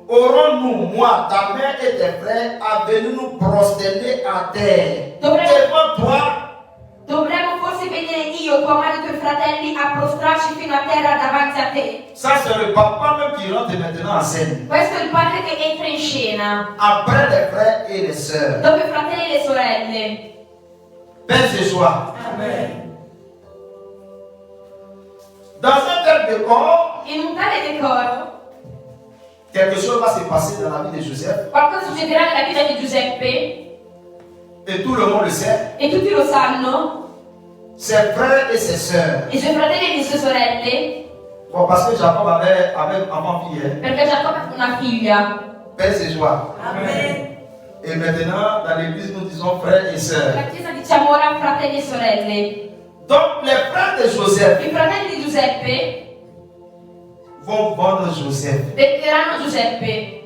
Speaker 2: Aurons-nous, moi, ta mère et tes frères, à venir nous prosterner à terre devant toi?
Speaker 1: Dovremmo forse venire io, tua madre e i tuoi fratelli a prostrarci fino a terra davanti a te.
Speaker 2: Ça, c'est le papa même qui rentre maintenant en scène.
Speaker 1: Questo è il padre che entra in scena,
Speaker 2: Après les frères et les sœurs.
Speaker 1: dopo i fratelli e le sorelle.
Speaker 2: Paix et joie.
Speaker 1: Amen.
Speaker 2: Dans un tel décor,
Speaker 1: In un tale decoro,
Speaker 2: quelque chose va se passer dans la vie de Joseph.
Speaker 1: qualcosa succederà nella vita di Giuseppe,
Speaker 2: Et tout le monde le sait.
Speaker 1: e tutti lo sanno.
Speaker 2: ses frères et ses sœurs.
Speaker 1: I suoi fratelli e le sue sorelle,
Speaker 2: Bon, parce que Jacob avait avant-fille,
Speaker 1: perché Giacobbe ha una figlia.
Speaker 2: Père et joie.
Speaker 3: Amen.
Speaker 2: Et maintenant, dans l'église, nous disons frères et sœurs.
Speaker 1: La chiesa diciamo ora fratelli e sorelle.
Speaker 2: Donc, les frères de Joseph
Speaker 1: I fratelli di Giuseppe
Speaker 2: vont vendre Joseph.
Speaker 1: venderanno Giuseppe.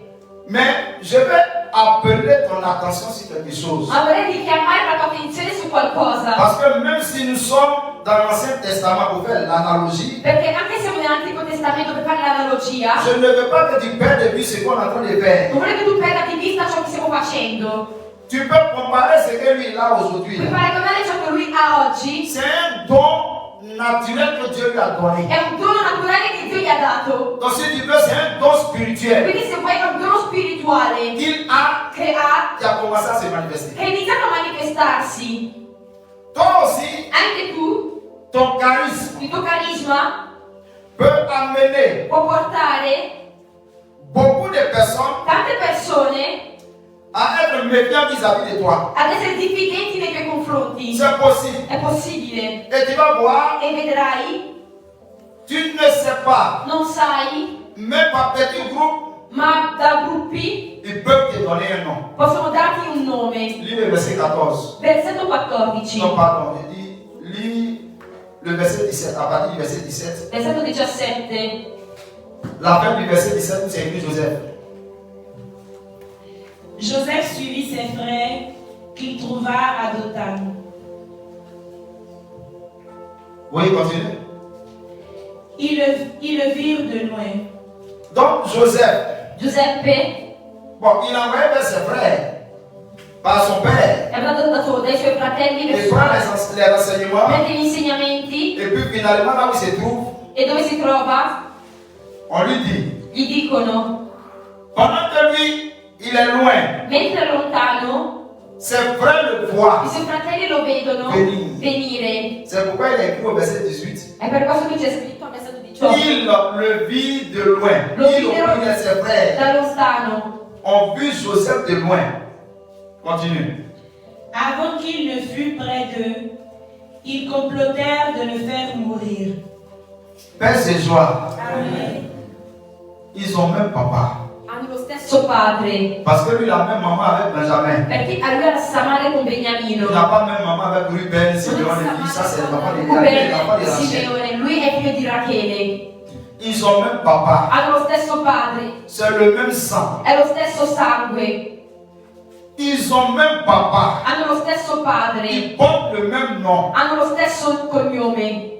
Speaker 2: Mais je vais appeler ton attention sur quelque chose.
Speaker 1: Ma vorrei richiamare la tua attenzione su qualcosa.
Speaker 2: Parce que même si nous sommes dans l'Ancien Testament pour faire l'analogie,
Speaker 1: Perché anche se siamo nell'Antico Testamento per fare l'analogia,
Speaker 2: je ne veux pas que tu perdes de vue ce qu'on est en train de faire.
Speaker 1: non vorrei che tu perda di vista ciò che stiamo facendo.
Speaker 2: Tu peux comparer ce que lui a aujourd'hui.
Speaker 1: Puoi paragonare ciò che lui ha oggi.
Speaker 2: C'est un don naturel que Dieu lui a donné.
Speaker 1: È un dono naturale che Dio gli ha dato.
Speaker 2: Donc si tu veux, c'est un don spirituel
Speaker 1: Quindi se vuoi è un dono spirituale
Speaker 2: qu'il a,
Speaker 1: che ha,
Speaker 2: qui a commencé à se manifester.
Speaker 1: che è iniziato a manifestarsi.
Speaker 2: Toi aussi,
Speaker 1: Anche tu,
Speaker 2: ton charisme
Speaker 1: il tuo carisma
Speaker 2: peut amener
Speaker 1: può portare
Speaker 2: beaucoup de personnes
Speaker 1: tante persone
Speaker 2: à être méfiants vis-à-vis de toi.
Speaker 1: ad essere diffidenti nei tuoi confronti.
Speaker 2: C'est possible.
Speaker 1: È possibile.
Speaker 2: Et tu vas voir,
Speaker 1: E vedrai,
Speaker 2: tu ne sais pas,
Speaker 1: non sai,
Speaker 2: même par petits groupes,
Speaker 1: ma da gruppi
Speaker 2: ils peuvent te donner un nom.
Speaker 1: possono darti un nome.
Speaker 2: Lis le verset 14.
Speaker 1: Versetto 14.
Speaker 2: Non, pardon, je dis, lis le verset 17, à partir du verset 17.
Speaker 1: Versetto 17.
Speaker 2: La fin du verset 17, où c'est écrit Joseph.
Speaker 3: Joseph suivit ses frères qu'il trouva à Dothan.
Speaker 2: Oui, continue.
Speaker 3: Ils le virent de loin.
Speaker 2: Donc, Joseph,
Speaker 1: Giuseppe
Speaker 2: bon, il envoyait vers ses frères, par son père,
Speaker 1: è andato dai suoi fratelli
Speaker 2: il prend les renseignements,
Speaker 1: prende gli insegnamenti
Speaker 2: et puis finalement, là où il se trouve,
Speaker 1: e dove si trova?
Speaker 2: on lui dit,
Speaker 1: Gli dicono,
Speaker 2: pendant que lui, il est loin,
Speaker 1: mentre è lontano,
Speaker 2: ses frères le voient.
Speaker 1: i suoi fratelli lo vedono venire.
Speaker 2: C'est pourquoi il a écrit au verset 18.
Speaker 1: È per questo che c'è scritto a versetto 18.
Speaker 2: Il le vit de loin.
Speaker 1: Lo
Speaker 2: Il
Speaker 1: videro
Speaker 2: opprimait ses frères.
Speaker 1: da lontano.
Speaker 2: On vit Joseph de loin. Continue.
Speaker 3: Avant qu'il ne fût près d'eux, ils complotèrent de le faire mourir.
Speaker 2: Père, c'est joie.
Speaker 3: Amen.
Speaker 2: Ils ont même papa.
Speaker 1: Hanno lo stesso padre.
Speaker 2: Parce que lui, il a même maman avec Benjamin.
Speaker 1: Perché a lui ha la stessa madre con
Speaker 2: Il
Speaker 1: Beniamino.
Speaker 2: n'a pas même maman avec Ruben, Simeon et puis ça, c'est l'enfant de Rachel.
Speaker 1: Simeone, lui è figlio di Rachele.
Speaker 2: Ils ont même papa.
Speaker 1: Hanno lo stesso padre.
Speaker 2: C'est le même sang.
Speaker 1: È lo stesso sangue.
Speaker 2: Ils ont même papa.
Speaker 1: Hanno lo stesso padre.
Speaker 2: Ils portent le même nom.
Speaker 1: Hanno lo stesso cognome.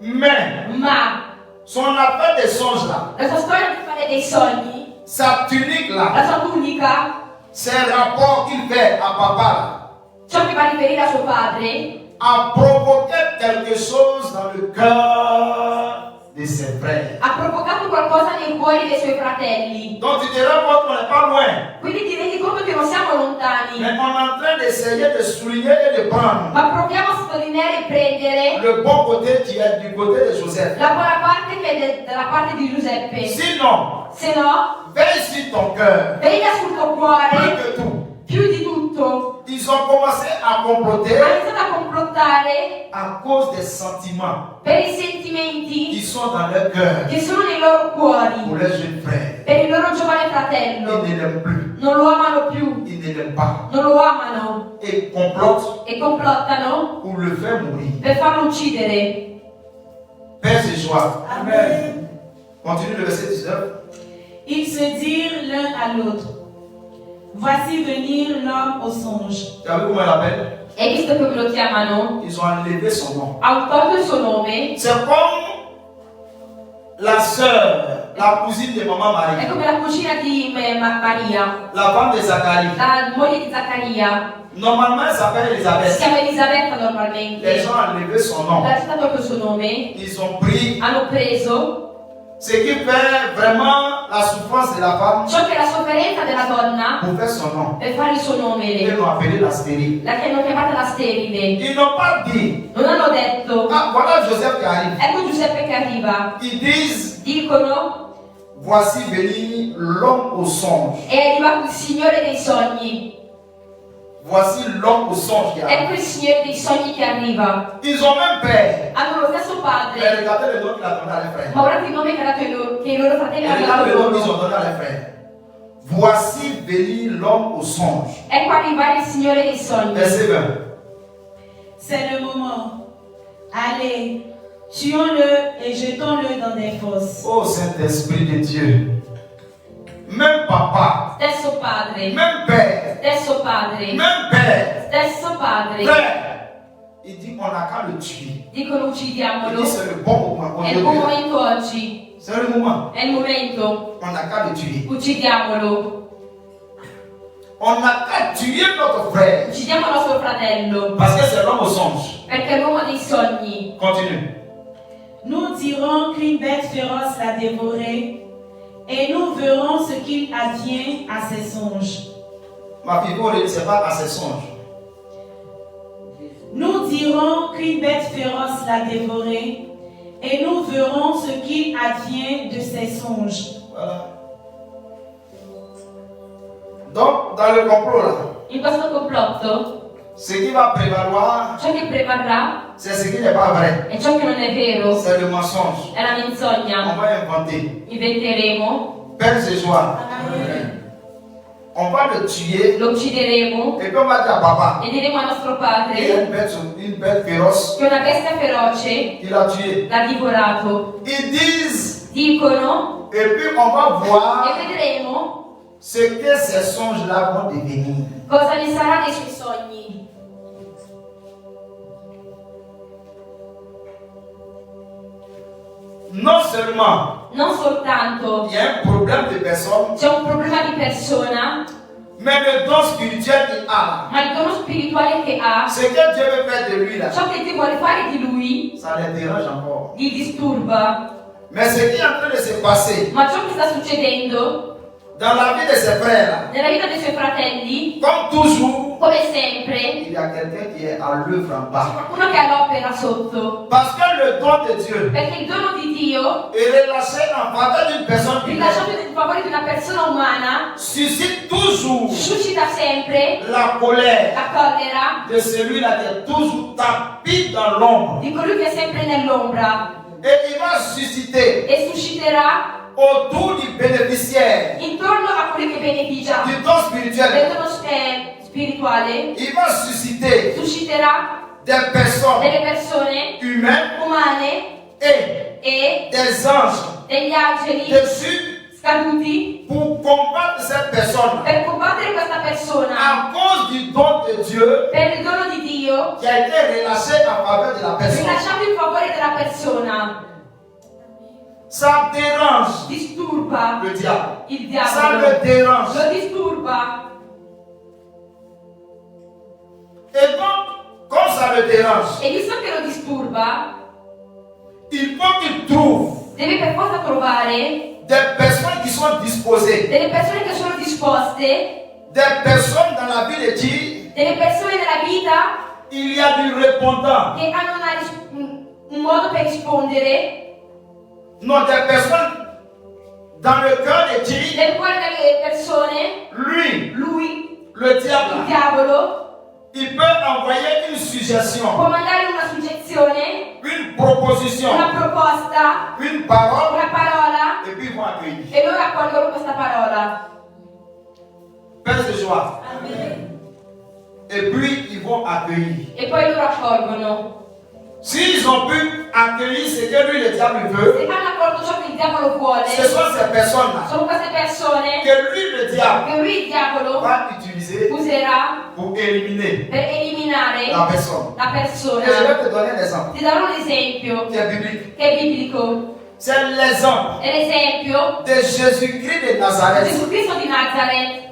Speaker 2: Mais
Speaker 1: Ma
Speaker 2: son affaire des songes là,
Speaker 1: la sua storia di fare dei sogni,
Speaker 2: sa tunique là,
Speaker 1: la sua tunica,
Speaker 2: ses rapports qu'il fait à papa là,
Speaker 1: ciò che va a riferire a suo padre,
Speaker 2: a provoqué quelque chose dans le cœur de ses frères.
Speaker 1: ha provocato qualcosa nei cuori dei suoi fratelli.
Speaker 2: Donc tu te rends compte qu'on n'est pas loin,
Speaker 1: Quindi ti rendi conto che non siamo lontani,
Speaker 2: mais on est en train d'essayer de souligner et de prendre
Speaker 1: ma proviamo a sottolineare e prendere
Speaker 2: le bon côté qui est du côté de Joseph.
Speaker 1: la buona parte che è dalla parte di Giuseppe.
Speaker 2: Sinon,
Speaker 1: Se no,
Speaker 2: veille sur ton cœur,
Speaker 1: veglia sul tuo
Speaker 2: plus
Speaker 1: cuore
Speaker 2: que tout.
Speaker 1: più di tutto.
Speaker 2: Ils ont commencé à comploter
Speaker 1: Ha iniziato a complottare
Speaker 2: à cause des sentiments
Speaker 1: per i
Speaker 2: qui
Speaker 1: sentimenti
Speaker 2: sont dans leur cœur
Speaker 1: che sono nei loro cuori,
Speaker 2: pour les jeunes frères.
Speaker 1: per il loro giovane
Speaker 2: Ils
Speaker 1: fratello.
Speaker 2: ne l'aiment plus,
Speaker 1: Non lo amano più,
Speaker 2: ils ne l'aiment pas.
Speaker 1: non lo amano
Speaker 2: Et complotent
Speaker 1: e complottano
Speaker 2: pour le faire mourir.
Speaker 1: per farlo uccidere.
Speaker 2: Père, c'est joie.
Speaker 3: Amen.
Speaker 2: Continue le verset 19.
Speaker 3: Ils se dirent l'un à l'autre, voici venir l'homme au songe.
Speaker 2: Tu as vu comment il appelle?
Speaker 1: Hai visto come lo chiamano?
Speaker 2: Ils ont enlevé son nom.
Speaker 1: Ha tolto il suo nome.
Speaker 2: C'est comme la sœur, la cousine de maman
Speaker 1: È
Speaker 2: Marie,
Speaker 1: come la cugina di Maria,
Speaker 2: la femme de Zacharie.
Speaker 1: la moglie di Zaccaria.
Speaker 2: Normalement, elle s'appelle
Speaker 1: Si
Speaker 2: Elisabeth.
Speaker 1: chiama Elisabetta
Speaker 2: Les
Speaker 1: normalmente.
Speaker 2: gens ont enlevé son nom.
Speaker 1: La città ha tolto il suo nome.
Speaker 2: Ils ont pris
Speaker 1: Hanno preso
Speaker 2: ce qui fait vraiment la souffrance de la femme
Speaker 1: ciò che è la sofferenza della donna
Speaker 2: pour faire son nom.
Speaker 1: per fare il suo
Speaker 2: Ils
Speaker 1: nome.
Speaker 2: l'ont appelé la stérile.
Speaker 1: La che hanno chiamata la sterile.
Speaker 2: Ils n'ont pas dit,
Speaker 1: Non hanno detto,
Speaker 2: ah voilà Joseph qui arrive.
Speaker 1: ecco Giuseppe che arriva.
Speaker 2: Ils disent,
Speaker 1: Dicono,
Speaker 2: voici venir l'homme au songe.
Speaker 1: è arrivato il Signore dei sogni.
Speaker 2: voici l'homme au songe qui arrive.
Speaker 1: Ecco il Signore dei sogni che arriva.
Speaker 2: Ils ont même peur.
Speaker 1: Hanno lo stesso
Speaker 2: Mais
Speaker 1: padre,
Speaker 2: regardez le nom qu'il a donné à les frères.
Speaker 1: ma guardate il nome che i loro fratelli
Speaker 2: Et
Speaker 1: hanno
Speaker 2: regardez le
Speaker 1: dato
Speaker 2: nom qu'ils
Speaker 1: loro.
Speaker 2: ont donné à les frères. Voici venir l'homme au songe.
Speaker 1: Ecco arrivare il Signore dei sogni.
Speaker 2: Verset 20.
Speaker 3: C'est le moment. Allez, tuons-le et jetons-le dans des fosses.
Speaker 2: Oh Saint-Esprit de Dieu. Même papa,
Speaker 1: Stesso padre,
Speaker 2: même père,
Speaker 1: stesso padre,
Speaker 2: même père,
Speaker 1: stesso padre.
Speaker 2: frère, il dit on n'a qu'à le tuer.
Speaker 1: Dicono
Speaker 2: Il
Speaker 1: uccidiamolo.
Speaker 2: dit c'est le bon moment.
Speaker 1: È il buon momento oggi.
Speaker 2: C'est le moment.
Speaker 1: È il momento.
Speaker 2: On n'a qu'à le tuer.
Speaker 1: Uccidiamolo.
Speaker 2: On n'a qu'à tuer notre frère.
Speaker 1: Uccidiamo il nostro fratello.
Speaker 2: Parce que c'est l'homme au songe.
Speaker 1: Perché è l'uomo dei sogni.
Speaker 2: Continue.
Speaker 3: Nous dirons qu'une bête féroce l'a dévoré et nous verrons ce qu'il advient à ses songes.
Speaker 2: Ma fille, vous ne sais pas à ses songes.
Speaker 3: Nous dirons qu'une bête féroce l'a dévoré et nous verrons ce qu'il advient de ses songes.
Speaker 2: Voilà. Donc, dans le complot là,
Speaker 1: In questo complotto,
Speaker 2: ce qui va prévaloir,
Speaker 1: ciò che prevarrà
Speaker 2: c'est ce qui n'est pas vrai.
Speaker 1: è ciò che non è vero,
Speaker 2: C'est le mensonge.
Speaker 1: è la
Speaker 2: On
Speaker 1: menzogna.
Speaker 2: va inventer.
Speaker 1: Inventeremo,
Speaker 2: Père ce soir, on va le tuer
Speaker 1: lo uccideremo
Speaker 2: et puis on va dire à papa,
Speaker 1: e diremo al nostro
Speaker 2: il y a
Speaker 1: padre
Speaker 2: une bête féroce
Speaker 1: che una bestia feroce
Speaker 2: qu'il a tué.
Speaker 1: l'ha divorato.
Speaker 2: Ils disent,
Speaker 1: Dicono
Speaker 2: et puis on va voir
Speaker 1: e vedremo
Speaker 2: ce que ces songes-là vont devenir.
Speaker 1: cosa ne sarà dei suoi sogni.
Speaker 2: Non seulement
Speaker 1: Non soltanto
Speaker 2: il y a un problème de personne,
Speaker 1: c'è un problema di persona,
Speaker 2: mais le don spirituel qu'il a,
Speaker 1: ma il dono spirituale che ha,
Speaker 2: ce que Dieu veut faire de lui là,
Speaker 1: ciò che Dio vuole fare di lui,
Speaker 2: ça les dérange encore.
Speaker 1: gli disturba.
Speaker 2: Mais ce qui est en train de se passer
Speaker 1: Ma ciò che sta succedendo
Speaker 2: dans la vie de ses frères là,
Speaker 1: nella vita dei suoi fratelli,
Speaker 2: comme toujours,
Speaker 1: come sempre,
Speaker 2: il y a quelqu'un qui est à l'œuvre en bas.
Speaker 1: qualcuno che ha l'opera sotto.
Speaker 2: Parce que le don de Dieu
Speaker 1: Perché il dono di Dio,
Speaker 2: est relâché en faveur d'une personne humaine,
Speaker 1: rilasciato in favore di una persona umana,
Speaker 2: suscite toujours
Speaker 1: suscita sempre
Speaker 2: la colère
Speaker 1: la collera
Speaker 2: de celui-là qui est toujours tapis dans l'ombre.
Speaker 1: di colui che è sempre nell'ombra
Speaker 2: Et il va susciter
Speaker 1: e susciterà
Speaker 2: autour du bénéficiaire
Speaker 1: intorno a colui che beneficia
Speaker 2: du don spirituel,
Speaker 1: del dono spirituale,
Speaker 2: il va susciter
Speaker 1: susciterà
Speaker 2: des personnes
Speaker 1: delle persone
Speaker 2: humaines
Speaker 1: umane
Speaker 2: et
Speaker 1: e
Speaker 2: des anges
Speaker 1: degli angeli
Speaker 2: dessus
Speaker 1: scaduti
Speaker 2: pour combattre cette personne
Speaker 1: per combattere questa persona
Speaker 2: à cause du don de Dieu
Speaker 1: per il dono di Dio
Speaker 2: qui a été relâché en faveur de la personne.
Speaker 1: rilasciato in favore della persona.
Speaker 2: Ça dérange
Speaker 1: Disturba
Speaker 2: le diable.
Speaker 1: il
Speaker 2: Ça
Speaker 1: diavolo,
Speaker 2: le dérange.
Speaker 1: lo disturba.
Speaker 2: Et donc, comme ça le dérange,
Speaker 1: E visto che lo disturba,
Speaker 2: il faut qu'il trouve
Speaker 1: deve per forza trovare
Speaker 2: des personnes qui sont disposées,
Speaker 1: delle persone che sono disposte,
Speaker 2: des personnes dans la vie de Dieu.
Speaker 1: delle persone nella vita
Speaker 2: Il y a du répondant,
Speaker 1: che hanno un modo per rispondere
Speaker 2: non des personnes dans le cœur de Dieu.
Speaker 1: nel cuore delle persone.
Speaker 2: Lui,
Speaker 1: Lui,
Speaker 2: le
Speaker 1: il
Speaker 2: diable,
Speaker 1: diavolo,
Speaker 2: il peut envoyer une suggestion,
Speaker 1: può mandare una suggezione,
Speaker 2: une proposition,
Speaker 1: una proposta,
Speaker 2: une parole,
Speaker 1: una parola
Speaker 2: et puis ils vont accueillir.
Speaker 1: e loro accolgono questa parola.
Speaker 2: Père ce soir.
Speaker 1: Amen.
Speaker 2: Et puis ils vont accueillir.
Speaker 1: E poi loro accolgono.
Speaker 2: S'ils ont pu accueillir ce que lui, le diable, veut,
Speaker 1: Se hanno accolto ciò che il diavolo vuole,
Speaker 2: ce sont ces personnes-là
Speaker 1: sono queste persone
Speaker 2: que lui, le diable,
Speaker 1: che lui il diavolo
Speaker 2: va utiliser
Speaker 1: userà
Speaker 2: pour éliminer
Speaker 1: per eliminare
Speaker 2: la personne.
Speaker 1: la
Speaker 2: Et je
Speaker 1: persona.
Speaker 2: vais te donner un exemple
Speaker 1: Ti darò un esempio
Speaker 2: qui est biblique.
Speaker 1: che è biblico.
Speaker 2: C'est l'exemple
Speaker 1: È l'esempio
Speaker 2: de Jésus-Christ de
Speaker 1: di
Speaker 2: Nazareth.
Speaker 1: Gesù Cristo di Nazareth.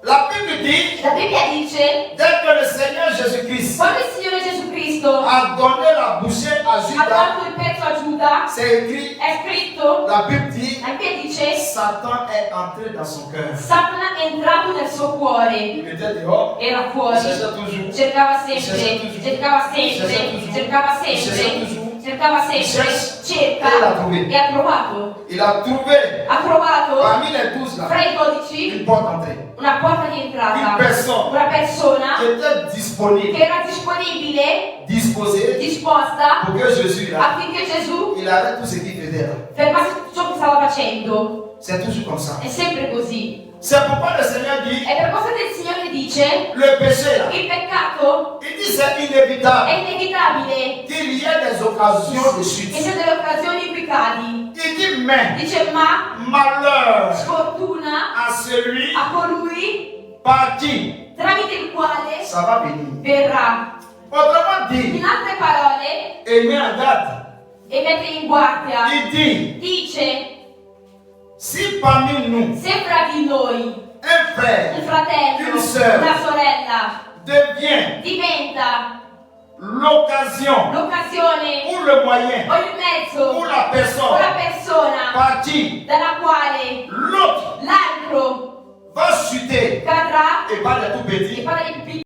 Speaker 2: La Bible dit,
Speaker 1: La Bibbia dice,
Speaker 2: dès que le Seigneur Jésus-Christ
Speaker 1: quando il Signore Gesù Cristo
Speaker 2: a donné la bouchée à
Speaker 1: ha
Speaker 2: Judas,
Speaker 1: dato il pezzo a Giuda,
Speaker 2: c'est écrit,
Speaker 1: è scritto,
Speaker 2: la Bible dit,
Speaker 1: la Bibbia dice,
Speaker 2: Satan est entré dans son cœur.
Speaker 1: Satana è entrato nel suo cuore.
Speaker 2: Il était dehors,
Speaker 1: Era
Speaker 2: il
Speaker 1: fuori,
Speaker 2: cherchait toujours,
Speaker 1: cercava sempre, cercava sempre, cercava
Speaker 2: il cherchait
Speaker 1: sempre,
Speaker 2: toujours,
Speaker 1: cercava sempre, cerca
Speaker 2: E l'ha trouvé.
Speaker 1: e ha trovato.
Speaker 2: Il a trouvé
Speaker 1: Ha trovato
Speaker 2: parmi les 12 là
Speaker 1: fra i 12
Speaker 2: une porte d'entrée.
Speaker 1: una porta di entrata,
Speaker 2: Une personne
Speaker 1: una persona
Speaker 2: qui était disponible,
Speaker 1: che era disponibile,
Speaker 2: disposée
Speaker 1: disposta
Speaker 2: pour que Jésus là,
Speaker 1: affinché Gesù
Speaker 2: il arrête tout ce qu'il faisait là.
Speaker 1: fermasse tutto ciò che stava facendo.
Speaker 2: C'est toujours comme ça.
Speaker 1: È sempre così.
Speaker 2: C'est pourquoi le Seigneur dit
Speaker 1: E per questo che il Signore dice,
Speaker 2: le péché là.
Speaker 1: il peccato
Speaker 2: Il dit c'est inévitable
Speaker 1: è inevitabile
Speaker 2: qu'il y ait des occasions de
Speaker 1: che
Speaker 2: chute.
Speaker 1: c'è delle occasioni in cui cadi.
Speaker 2: Il dit mais
Speaker 1: Dice ma
Speaker 2: malheur
Speaker 1: sfortuna
Speaker 2: à celui
Speaker 1: a colui
Speaker 2: par qui
Speaker 1: tramite il quale
Speaker 2: ça va venir.
Speaker 1: verrà.
Speaker 2: Autrement dit,
Speaker 1: In altre parole,
Speaker 2: et met en garde.
Speaker 1: e mette in guardia,
Speaker 2: Il dit
Speaker 1: dice,
Speaker 2: si parmi nous
Speaker 1: se fra di noi
Speaker 2: un frère
Speaker 1: un fratello,
Speaker 2: Une sœur.
Speaker 1: una sorella
Speaker 2: devient
Speaker 1: diventa
Speaker 2: l'occasion
Speaker 1: l'occasione
Speaker 2: ou le moyen
Speaker 1: o il mezzo
Speaker 2: ou la
Speaker 1: o
Speaker 2: personne
Speaker 1: la persona
Speaker 2: par qui
Speaker 1: dalla quale
Speaker 2: l'autre
Speaker 1: l'altro
Speaker 2: va chuter
Speaker 1: cadrà
Speaker 2: et pas les tout
Speaker 1: e
Speaker 2: petits,
Speaker 1: parla di più